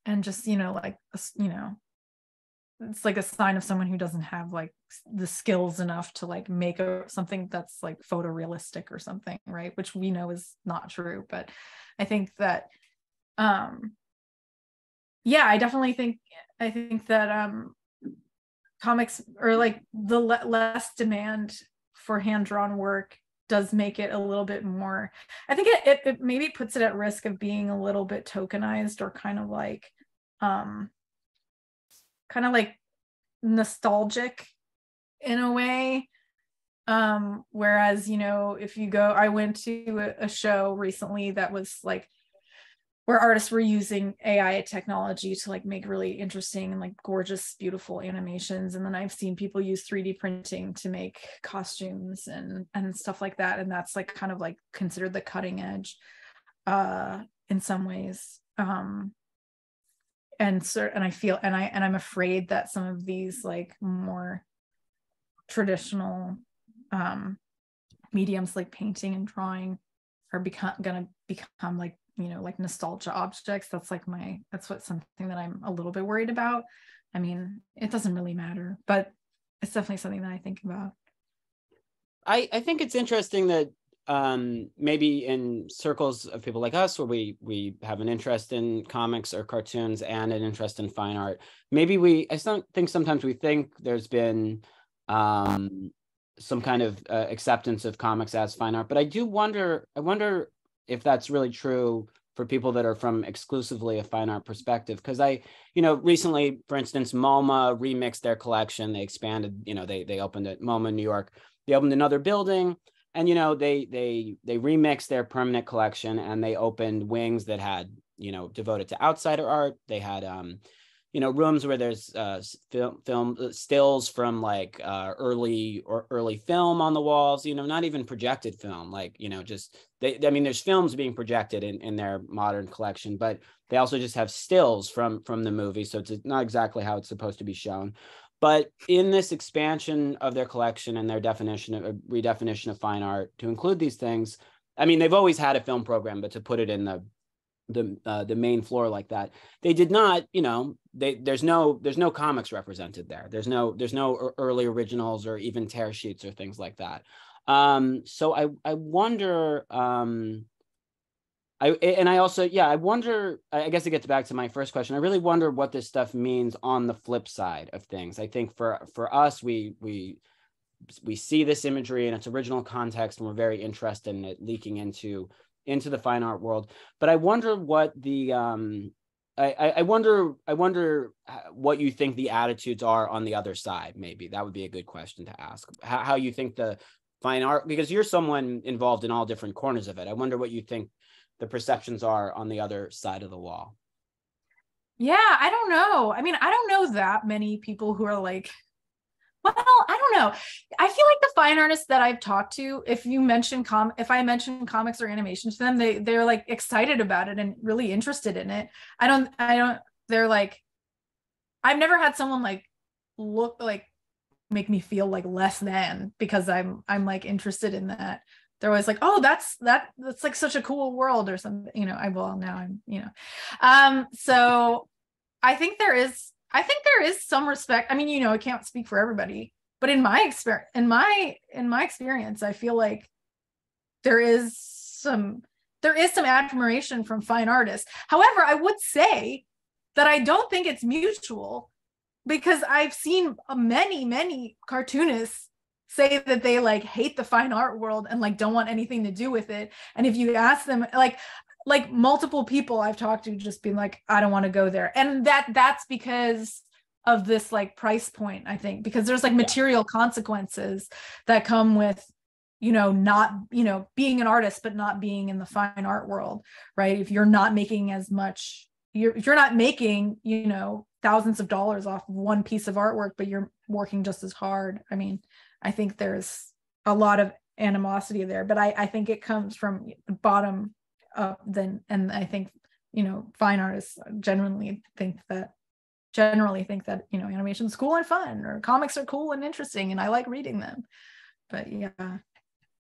Speaker 2: And just, you know, like, you know, it's like a sign of someone who doesn't have like the skills enough to like make something that's like photorealistic or something, right? Which we know is not true. But I think that, yeah, I think that comics, or like the less demand for hand-drawn work, does make it a little bit more, I think it maybe puts it at risk of being a little bit tokenized, or kind of like nostalgic in a way. Whereas, you know, if you go, I went to a show recently that was like where artists were using AI technology to like make really interesting and like gorgeous, beautiful animations. And then I've seen people use 3D printing to make costumes and stuff like that. And that's like kind of like considered the cutting edge in some ways. And I feel, and I'm afraid that some of these like more traditional mediums like painting and drawing are gonna become like, you know, like nostalgia objects. That's something that I'm a little bit worried about. I mean, it doesn't really matter, but it's definitely something that I think about.
Speaker 1: I think it's interesting that maybe in circles of people like us, where we have an interest in comics or cartoons and an interest in fine art, maybe I think sometimes we think there's been some kind of acceptance of comics as fine art, but I wonder if that's really true for people that are from exclusively a fine art perspective. Because recently, for instance, MoMA remixed their collection. They expanded, they opened at MoMA New York. They opened another building, and they remixed their permanent collection, and they opened wings that had devoted to outsider art. They had rooms where there's film stills from like early film on the walls, not even projected film, like, there's films being projected in their modern collection, but they also just have stills from the movie. So it's not exactly how it's supposed to be shown. But in this expansion of their collection and their redefinition of fine art to include these things, I mean, they've always had a film program, but to put it in the main floor like that, they did not, there's no comics represented there. There's no early originals or even tear sheets or things like that. So I wonder, I wonder, I guess it gets back to my first question. I really wonder what this stuff means on the flip side of things. I think for us, we see this imagery in its original context, and we're very interested in it leaking into the fine art world. But I wonder what the I wonder what you think the attitudes are on the other side. Maybe that would be a good question to ask. How you think the fine art, because you're someone involved in all different corners of it. I wonder what you think the perceptions are on the other side of the wall.
Speaker 2: Yeah, I don't know. I mean, I don't know that many people who are like, well, I don't know. I feel like the fine artists that I've talked to, if I mention comics or animation to them, they're like excited about it and really interested in it. They're like, I've never had someone like look like make me feel like less than because I'm like interested in that. They're always like, oh, that's like such a cool world or something, now I'm, so I think there is some respect. I mean, I can't speak for everybody, but in my experience, I feel like there is some admiration from fine artists. However, I would say that I don't think it's mutual, because I've seen many cartoonists say that they like hate the fine art world and like don't want anything to do with it. And if you ask them, like multiple people I've talked to just being like, I don't want to go there. And that's because of this like price point, I think, because there's like material consequences that come with, not, being an artist, but not being in the fine art world, right? If you're not making as much, if you're not making, thousands of dollars off one piece of artwork, but you're working just as hard. I mean, I think there's a lot of animosity there, but I think it comes from bottom up then. And I think, fine artists generally think that, animation is cool and fun, or comics are cool and interesting, and I like reading them. But yeah.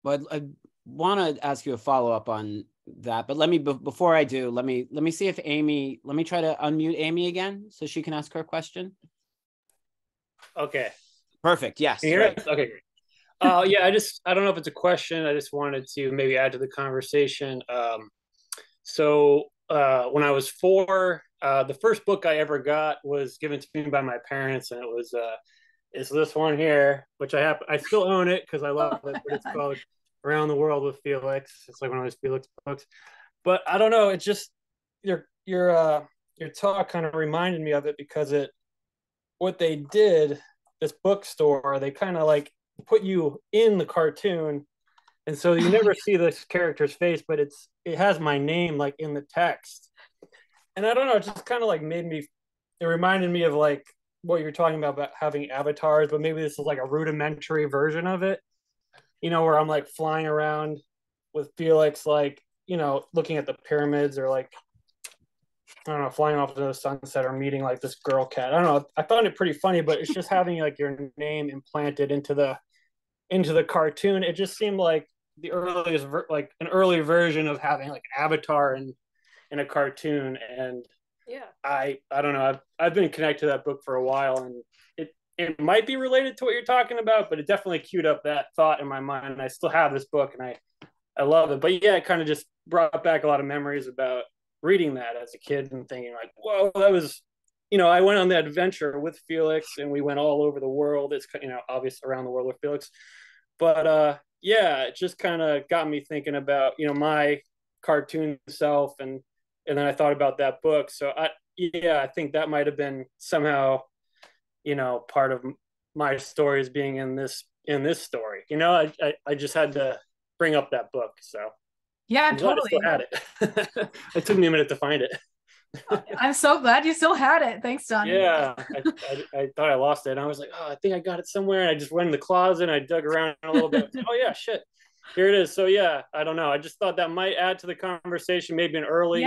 Speaker 1: Well, I want to ask you a follow-up on that, but before I do, let me see if let me try to unmute Amy again so she can ask her question.
Speaker 5: Okay.
Speaker 1: Perfect. Yes.
Speaker 5: Right. Okay, great. Yeah, I don't know if it's a question. I just wanted to maybe add to the conversation. So when I was 4, the first book I ever got was given to me by my parents, and it was it's this one here, which I still own it because I love it, but it's called Around the World with Felix. It's like one of those Felix books. But I don't know, it's just your talk kind of reminded me of it, because what they did, this bookstore, they kind of like put you in the cartoon, and so you never see this character's face, but it has my name like in the text. And I don't know, it just kind of like it reminded me of like what you're talking about having avatars, but maybe this is like a rudimentary version of it, where I'm like flying around with Felix, like, looking at the pyramids, or like, I don't know, flying off to the sunset, or meeting like this girl cat. I don't know. I found it pretty funny, but it's just having like your name implanted into the cartoon. It just seemed like the earliest, like an early version of having like Avatar in a cartoon. And
Speaker 2: yeah,
Speaker 5: I don't know. I've been connected to that book for a while, and it might be related to what you're talking about, but it definitely queued up that thought in my mind. And I still have this book, and I love it. But yeah, it kind of just brought back a lot of memories about reading that as a kid and thinking like, whoa, that was, I went on that adventure with Felix, and we went all over the world. It's, obvious Around the World with Felix. But yeah, it just kind of got me thinking about, my cartoon self. And then I thought about that book. So I think that might have been somehow, part of my story is being in this story. I just had to bring up that book. So
Speaker 2: yeah,
Speaker 5: I'm glad
Speaker 2: totally.
Speaker 5: I still had it. It took me a minute to find it.
Speaker 2: I'm so glad you still had it. Thanks, Donnie.
Speaker 5: Yeah, I thought I lost it, and I was like, oh, I think I got it somewhere. And I just went in the closet, and I dug around a little bit. Oh yeah, shit, here it is. So yeah, I don't know. I just thought that might add to the conversation, maybe an early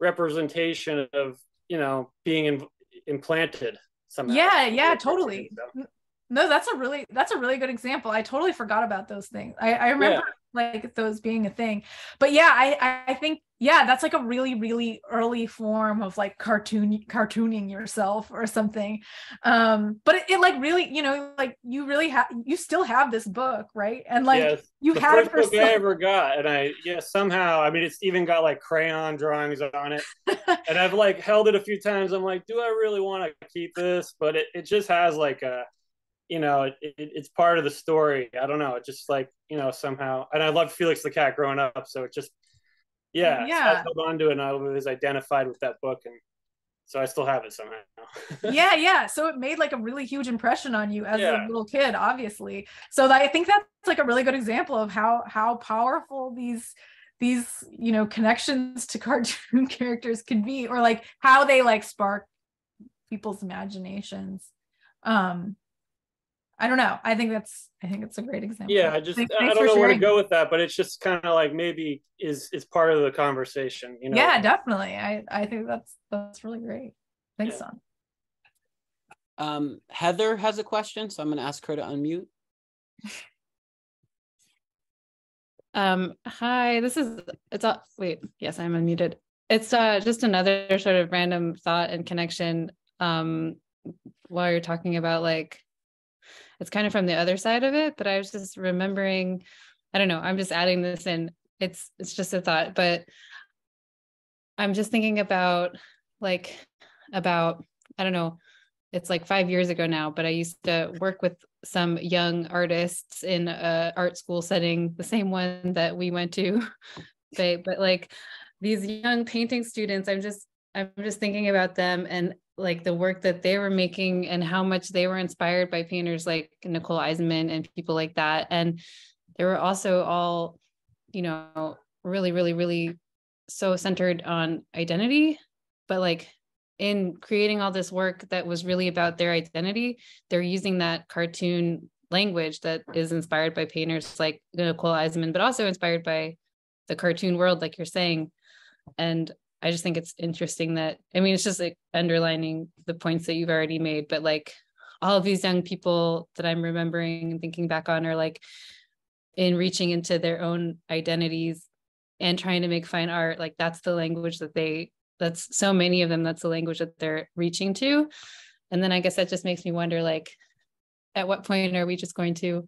Speaker 5: representation of being implanted somehow.
Speaker 2: Yeah, totally. So. No, that's a really good example. I totally forgot about those things. I remember like those being a thing. But yeah, I think that's like a really, really early form of like cartooning yourself or something. But it like really, like you still have this book, right? And like you've had it for
Speaker 5: the first book I ever got, and somehow, I mean, it's even got like crayon drawings on it. And I've like held it a few times. I'm like, do I really want to keep this? But it just has like a, it's part of the story. I don't know. It just like, somehow, and I loved Felix the cat growing up. So it just, so I held on to it, and I was identified with that book. And so I still have it somehow.
Speaker 2: Yeah. So it made like a really huge impression on you as a little kid, obviously. So I think that's like a really good example of how powerful these connections to cartoon characters can be, or like how they like spark people's imaginations. I don't know. I think it's a great example.
Speaker 5: Yeah, I don't know where to go with that, but it's just kind of like maybe is part of the conversation,
Speaker 2: Yeah, definitely. I think that's really great. Thanks,
Speaker 1: Son. Heather has a question, so I'm going to ask her to unmute.
Speaker 6: Hi, yes, I'm unmuted. It's just another sort of random thought and connection while you're talking about like, it's kind of from the other side of it, but I was just remembering, I don't know, I'm just adding this in. It's just a thought, but I'm just thinking about, I don't know, it's like 5 years ago now, but I used to work with some young artists in a art school setting, the same one that we went to, but like these young painting students, I'm just thinking about them and like the work that they were making and how much they were inspired by painters like Nicole Eisenman and people like that. And they were also all, really, really, really so centered on identity, but like in creating all this work that was really about their identity, they're using that cartoon language that is inspired by painters like Nicole Eisenman, but also inspired by the cartoon world, like you're saying. And I just think it's interesting that, I mean, it's just like underlining the points that you've already made, but like all of these young people that I'm remembering and thinking back on are like in reaching into their own identities and trying to make fine art. Like that's the language that's so many of them, that's the language that they're reaching to. And then I guess that just makes me wonder, like, at what point are we just going to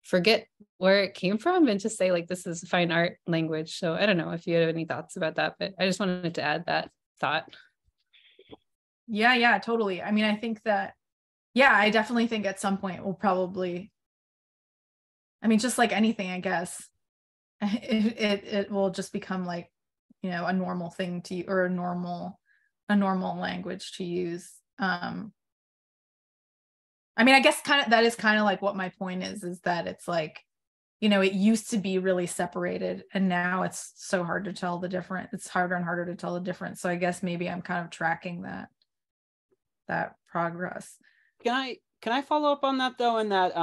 Speaker 6: forget where it came from and just say like, this is fine art language? So I don't know if you have any thoughts about that, but I just wanted to add that thought.
Speaker 2: Yeah, totally. I mean, I think that, yeah, I definitely think at some point we'll probably, I mean, just like anything, I guess, it will just become like, you know, a normal thing to, or a normal language to use. I mean, I guess that is kind of like what my point is that it's like, you know, it used to be really separated and now it's so hard to tell the difference. It's harder and harder to tell the difference. So I guess maybe I'm kind of tracking that progress.
Speaker 1: Can I follow up on that though? In that,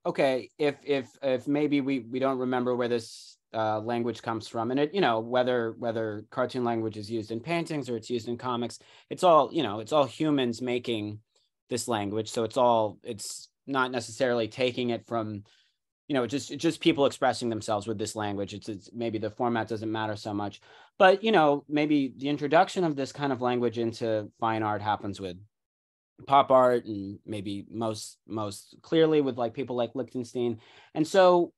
Speaker 1: okay, if maybe we don't remember where this language comes from, and it, you know, whether cartoon language is used in paintings or it's used in comics, it's all, you know, it's all humans making this language. So it's not necessarily taking it from, you know, just people expressing themselves with this language. It's maybe the format doesn't matter so much, but, you know, maybe the introduction of this kind of language into fine art happens with pop art, and maybe most clearly with like people like Lichtenstein. And so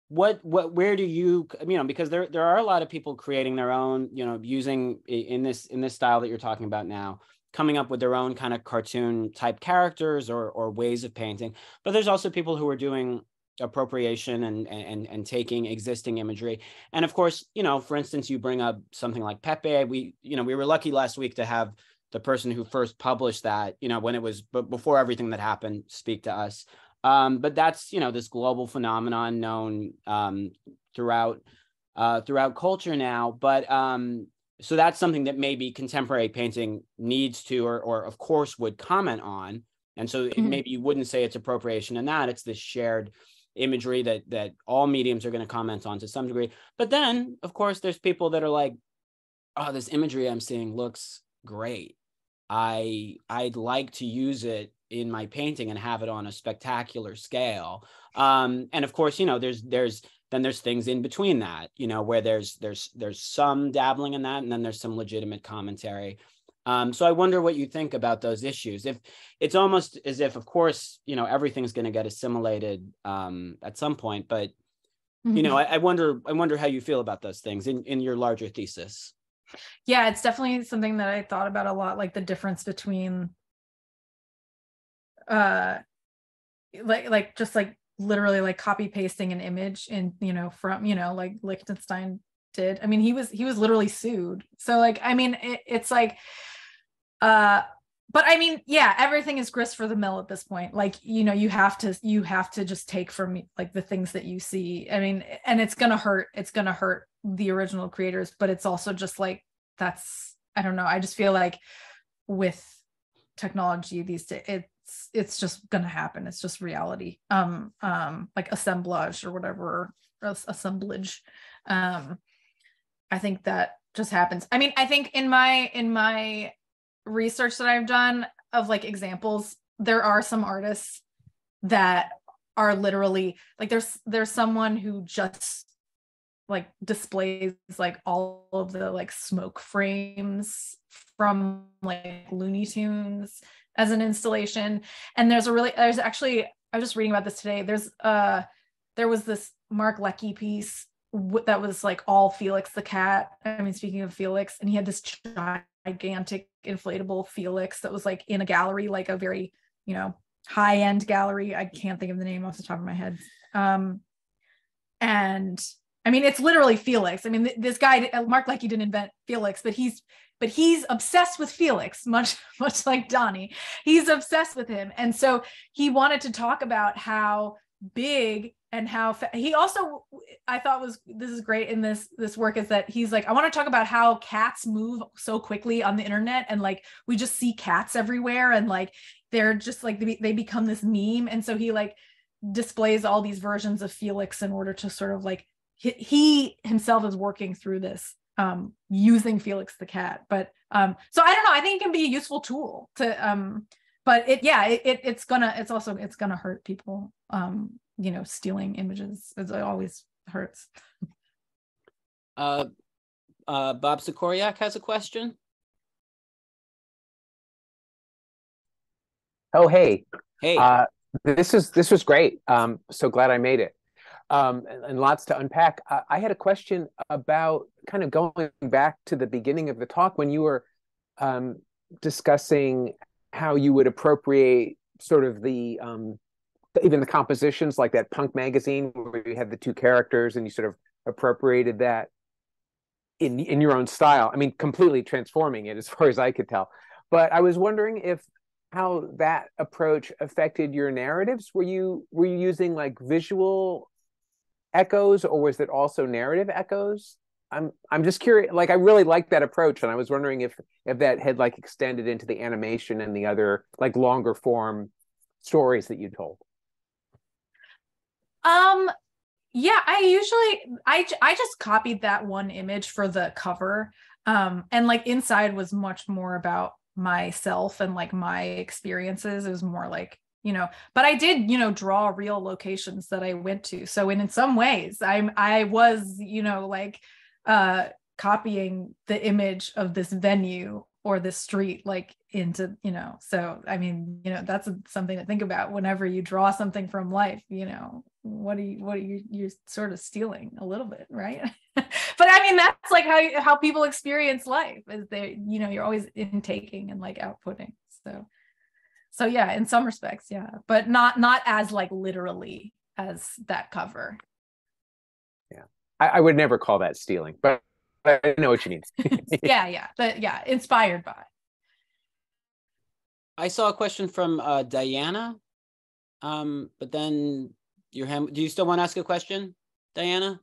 Speaker 1: where do you know, because there are a lot of people creating their own, you know, using in this style that you're talking about now, coming up with their own kind of cartoon type characters or ways of painting. But there's also people who are doing appropriation and taking existing imagery. And of course, you know, for instance, you bring up something like Pepe. We were lucky last week to have the person who first published that, you know, when it was before everything that happened, speak to us. But that's, you know, this global phenomenon known throughout culture now. But so that's something that maybe contemporary painting needs to, or of course would comment on. And so maybe you wouldn't say it's appropriation in that, it's this shared imagery that all mediums are going to comment on to some degree. But then, of course, there's people that are like, oh, this imagery I'm seeing looks great. I'd like to use it in my painting and have it on a spectacular scale. And of course, you know, there's things in between that, you know, where there's some dabbling in that, and then there's some legitimate commentary. So I wonder what you think about those issues. If it's almost as if, of course, you know, everything's going to get assimilated at some point, but you know, I wonder how you feel about those things in your larger thesis.
Speaker 2: Yeah, it's definitely something that I thought about a lot, like the difference between like just like literally like copy pasting an image in, you know, from, you know, like Lichtenstein did. I mean, he was literally sued. So like, I mean, it's like, but I mean, yeah, everything is grist for the mill at this point. Like, you know, you have to just take from like the things that you see. I mean, and it's going to hurt the original creators, but it's also just like, I don't know. I just feel like with technology these days, it's just going to happen. It's just reality. Like assemblage or whatever, assemblage. I think that just happens. I mean, I think in my research that I've done of like examples, there are some artists that are literally like, there's someone who just like displays like all of the like smoke frames from like Looney Tunes as an installation. And there's actually, I was just reading about this today. There was this Mark Leckey piece that was like all Felix the cat. I mean, speaking of Felix, and he had this gigantic inflatable Felix that was like in a gallery, like a very, you know, high-end gallery. I can't think of the name off the top of my head. And I mean, it's literally Felix. I mean, this guy, Mark Leckey, didn't invent Felix, but he's obsessed with Felix, much like Donnie. He's obsessed with him. And so he wanted to talk about how big and how he also, I thought this is great in this work, is that he's like, I want to talk about how cats move so quickly on the internet, and like we just see cats everywhere, and like they're just like they become this meme. And so he like displays all these versions of Felix in order to sort of like he himself is working through this using Felix the cat. But so I don't know, I think it can be a useful tool to but it's gonna hurt people, you know, stealing images, as it always hurts.
Speaker 1: Bob Sikoriak has a question.
Speaker 7: Oh, hey.
Speaker 1: This
Speaker 7: was great. So glad I made it. And lots to unpack. I had a question about kind of going back to the beginning of the talk when you were discussing how you would appropriate sort of the even the compositions, like that punk magazine where you had the two characters and you sort of appropriated that in your own style. I mean, completely transforming it as far as I could tell. But I was wondering if how that approach affected your narratives. Were you using like visual echoes, or was it also narrative echoes? I'm just curious. Like, I really liked that approach, and I was wondering if that had like extended into the animation and the other like longer form stories that you told.
Speaker 2: Yeah, I just copied that one image for the cover, and like inside was much more about myself and like my experiences. It was more like, you know, but I did, you know, draw real locations that I went to. So in some ways I was, you know, like copying the image of this venue or this street, like into, you know, so I mean, you know, that's something to think about whenever you draw something from life, you know, what are you're sort of stealing a little bit, right? But I mean, that's like how people experience life, is they, you know, you're always intaking and like outputting. So yeah, in some respects, yeah, but not as like literally as that cover.
Speaker 7: Yeah, I would never call that stealing, but I know what you mean.
Speaker 2: yeah, inspired by.
Speaker 1: I saw a question from Diana, but then your hand. Do you still want to ask a question, Diana?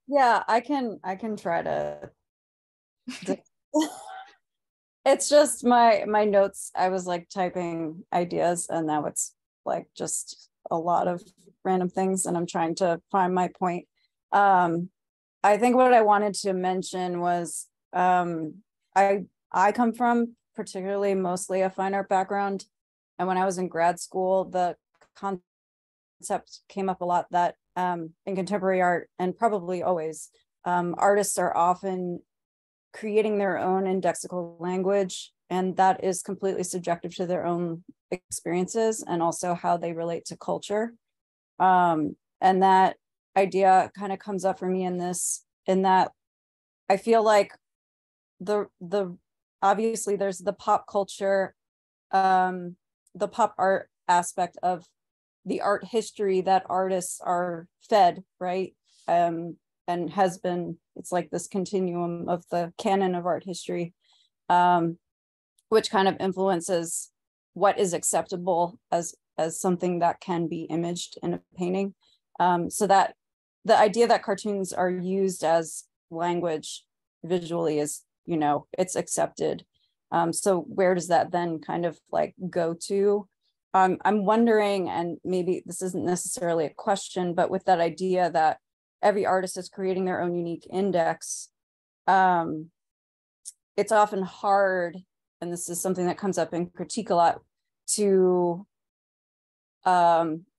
Speaker 8: Yeah, I can try to. It's just my notes. I was like typing ideas, and now it's like just a lot of random things, and I'm trying to find my point. I think what I wanted to mention was I come from particularly mostly a fine art background, and when I was in grad school, the concept came up a lot that in contemporary art, and probably always, artists are often creating their own indexical language, and that is completely subjective to their own experiences and also how they relate to culture. And that idea kind of comes up for me in that I feel like the obviously there's the pop culture, the pop art aspect of the art history that artists are fed, right? And has been, it's like this continuum of the canon of art history, which kind of influences what is acceptable as something that can be imaged in a painting. So that the idea that cartoons are used as language visually is, you know, it's accepted. So where does that then kind of like go to? I'm wondering, and maybe this isn't necessarily a question, but with that idea that every artist is creating their own unique index, it's often hard, and this is something that comes up in critique a lot, to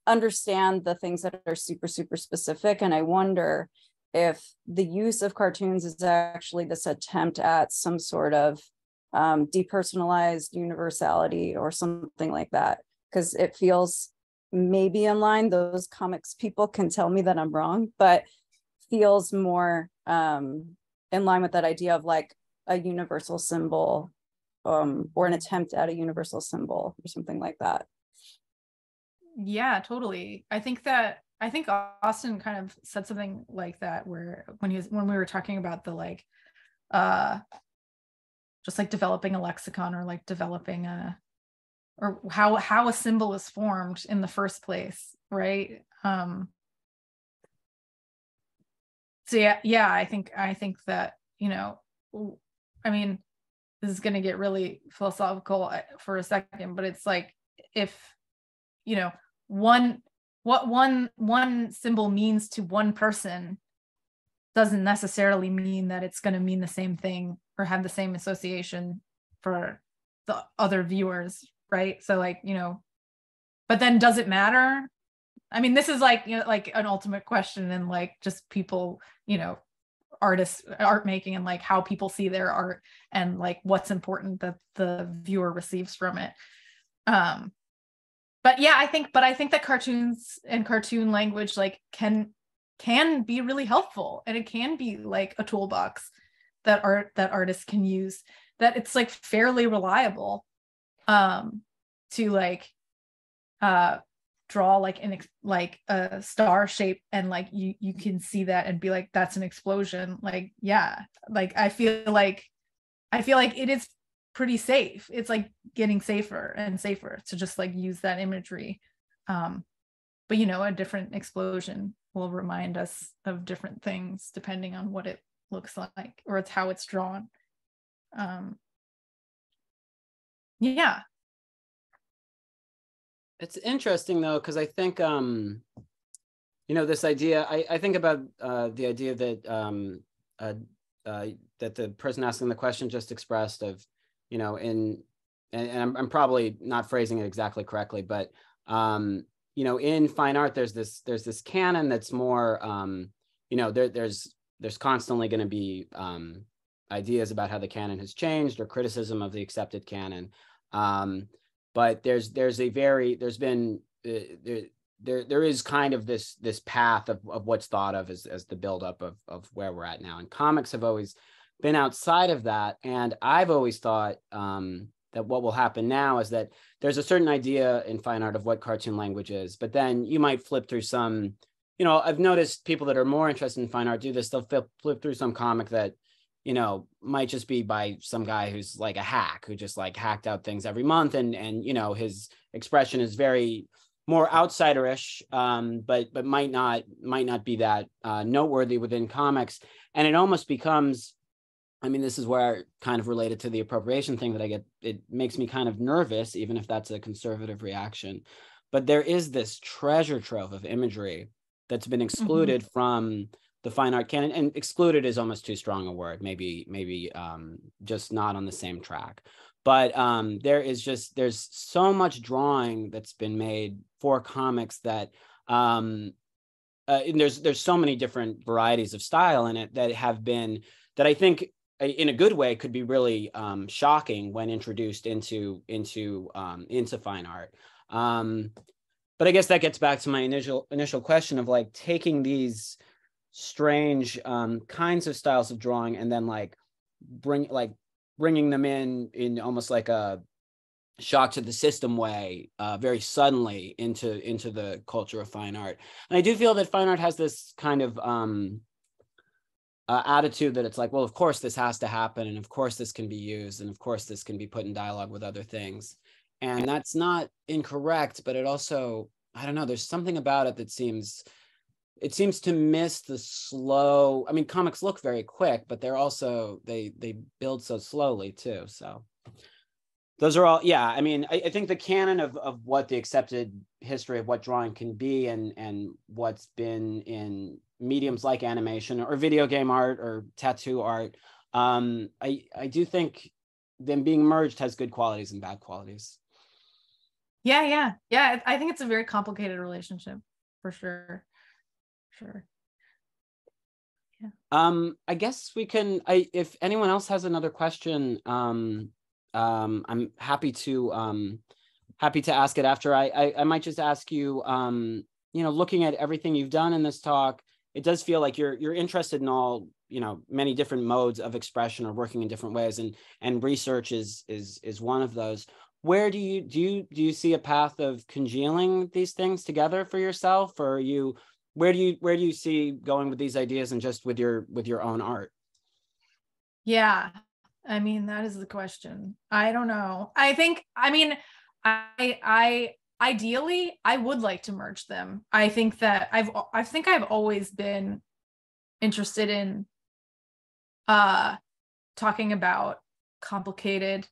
Speaker 8: understand the things that are super, super specific. And I wonder if the use of cartoons is actually this attempt at some sort of depersonalized universality or something like that, because it feels maybe in line, those comics people can tell me that I'm wrong, but feels more in line with that idea of like a universal symbol, or an attempt at a universal symbol or something like that.
Speaker 2: Yeah, totally. I think Austin kind of said something like that, where when we were talking about the like just like developing a lexicon, or like developing or how a symbol is formed in the first place, right? So yeah, I think that, I mean, this is going to get really philosophical for a second, but it's like, if, what one symbol means to one person doesn't necessarily mean that it's going to mean the same thing or have the same association for the other viewers, right? So like, but then does it matter? I mean, this is like, like an ultimate question, and like just people, artists, art making, and like how people see their art, and like what's important that the viewer receives from it. But yeah, I think that cartoons and cartoon language like can be really helpful, and it can be like a toolbox that artists can use, that it's like fairly reliable to like draw like a star shape, and like you can see that and be like, that's an explosion. Like, yeah, like I feel like it is pretty safe. It's like getting safer and safer to just like use that imagery. But a different explosion will remind us of different things depending on what it looks like, or it's how it's drawn. Yeah.
Speaker 1: It's interesting though, because I think this idea, I think about the idea that that the person asking the question just expressed of, and I'm probably not phrasing it exactly correctly, but in fine art, there's this canon that's more, there's constantly going to be ideas about how the canon has changed, or criticism of the accepted canon. But there is kind of this path of what's thought of as the buildup of where we're at now. And comics have always been outside of that. And I've always thought that what will happen now is that there's a certain idea in fine art of what cartoon language is, but then you might flip through some, I've noticed people that are more interested in fine art do this. They'll flip through some comic that, might just be by some guy who's like a hack, who just like hacked out things every month. And his expression is very more outsiderish, but might not be that noteworthy within comics. And it almost becomes, I mean, this is where kind of related to the appropriation thing that I get, it makes me kind of nervous, even if that's a conservative reaction. But there is this treasure trove of imagery that's been excluded from the fine art canon, and excluded is almost too strong a word, maybe just not on the same track. But there's so much drawing that's been made for comics that and there's so many different varieties of style in it that I think in a good way could be really shocking when introduced into fine art. But I guess that gets back to my initial question of like taking these strange kinds of styles of drawing and then like bringing them in almost like a shock to the system way very suddenly into the culture of fine art. And I do feel that fine art has this kind of attitude that it's like, well, of course this has to happen, and of course this can be used, and of course this can be put in dialogue with other things. And that's not incorrect, but it also, I don't know, there's something about it that seems to miss the slow. I mean, comics look very quick, but they're also, they build so slowly too. So those are all, yeah. I mean, I think the canon of what the accepted history of what drawing can be and what's been in mediums like animation or video game art or tattoo art, I do think them being merged has good qualities and bad qualities.
Speaker 2: Yeah. I think it's a very complicated relationship for sure. Sure. Yeah.
Speaker 1: I guess we can. If anyone else has another question, I'm happy to ask it after. I might just ask you. Looking at everything you've done in this talk, it does feel like you're interested in all, many different modes of expression or working in different ways, and research is one of those. Where do you see a path of congealing these things together for yourself, or are you? Where do you see going with these ideas and just with your own art?
Speaker 2: Yeah, I mean, that is the question. I don't know. I ideally I would like to merge them. I think that I've always been interested in talking about complicated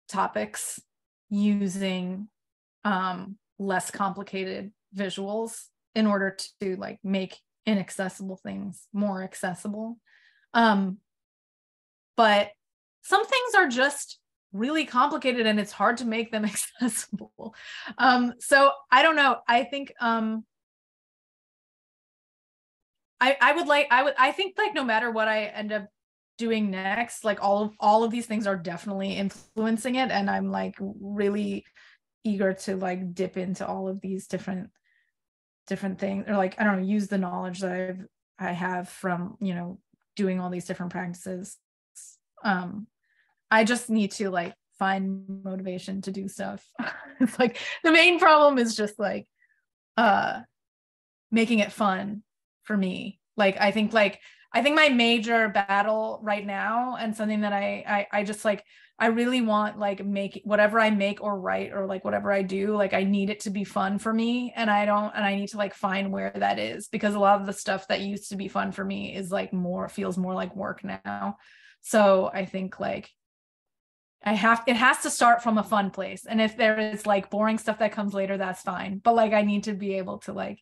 Speaker 2: topics using less complicated visuals in order to like make inaccessible things more accessible. But some things are just really complicated and it's hard to make them accessible. So I don't know. I think I think like no matter what I end up doing next, like all of these things are definitely influencing it, and I'm like really eager to like dip into all of these different things, or like I don't know, use the knowledge that I have from, you know, doing all these different practices. I just need to like find motivation to do stuff. It's like the main problem is just like making it fun for me. Like I think my major battle right now, and something that I just like, I really want like make whatever I make or write or like whatever I do, like I need it to be fun for me, and I need to like find where that is, because a lot of the stuff that used to be fun for me is like feels more like work now. So I think like it has to start from a fun place, and if there is like boring stuff that comes later, that's fine, but like I need to be able to like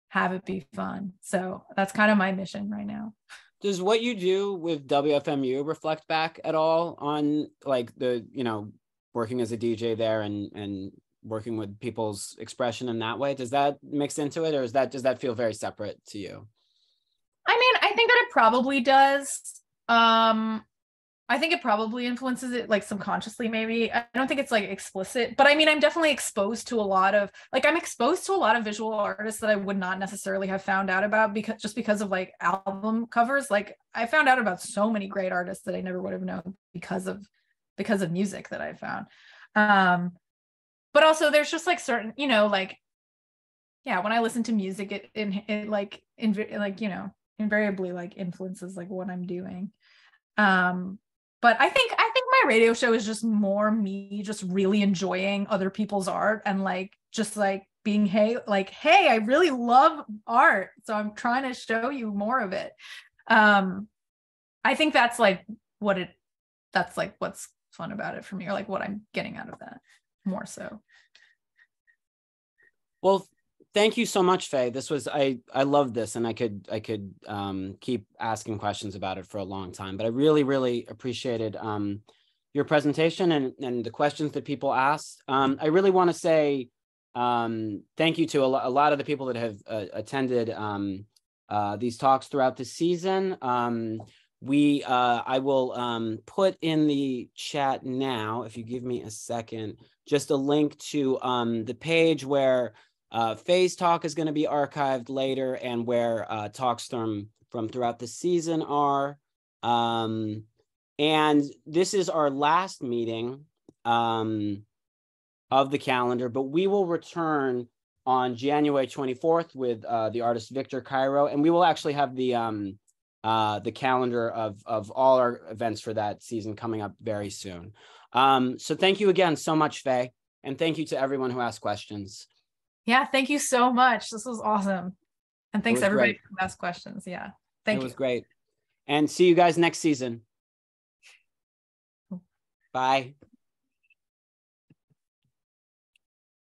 Speaker 2: have it be fun. So that's kind of my mission right now.
Speaker 1: Does what you do with WFMU reflect back at all on like the, you know, working as a DJ there and working with people's expression in that way? Does that mix into it, or does that feel very separate to you?
Speaker 2: I mean, I think that it probably does. I think it probably influences it like subconsciously, maybe. I don't think it's like explicit, but I mean, I'm definitely exposed to a lot of visual artists that I would not necessarily have found out about because of like album covers. Like I found out about so many great artists that I never would have known because of music that I found. But also there's just like certain, you know, like, yeah, when I listen to music, it like you know, invariably like influences like what I'm doing. But I think my radio show is just more me just really enjoying other people's art, and like just like being hey, I really love art, so I'm trying to show you more of it. I think that's like that's like what's fun about it for me, or like what I'm getting out of that more so.
Speaker 1: Well, thank you so much, Faye. This was, I love this, and I could keep asking questions about it for a long time, but I really, really appreciated your presentation and the questions that people asked. I really want to say thank you to a lot of the people that have attended these talks throughout the season. I will put in the chat now, if you give me a second, just a link to the page where Faye's talk is going to be archived later, and where talks from throughout the season are. And this is our last meeting of the calendar, but we will return on January 24th with the artist Victor Cairo, and we will actually have the calendar of all our events for that season coming up very soon. So thank you again so much, Faye, and thank you to everyone who asked questions.
Speaker 2: Yeah, thank you so much. This was awesome. And thanks everybody who asked questions. Yeah, thank you.
Speaker 1: It was great. And see you guys next season. Bye.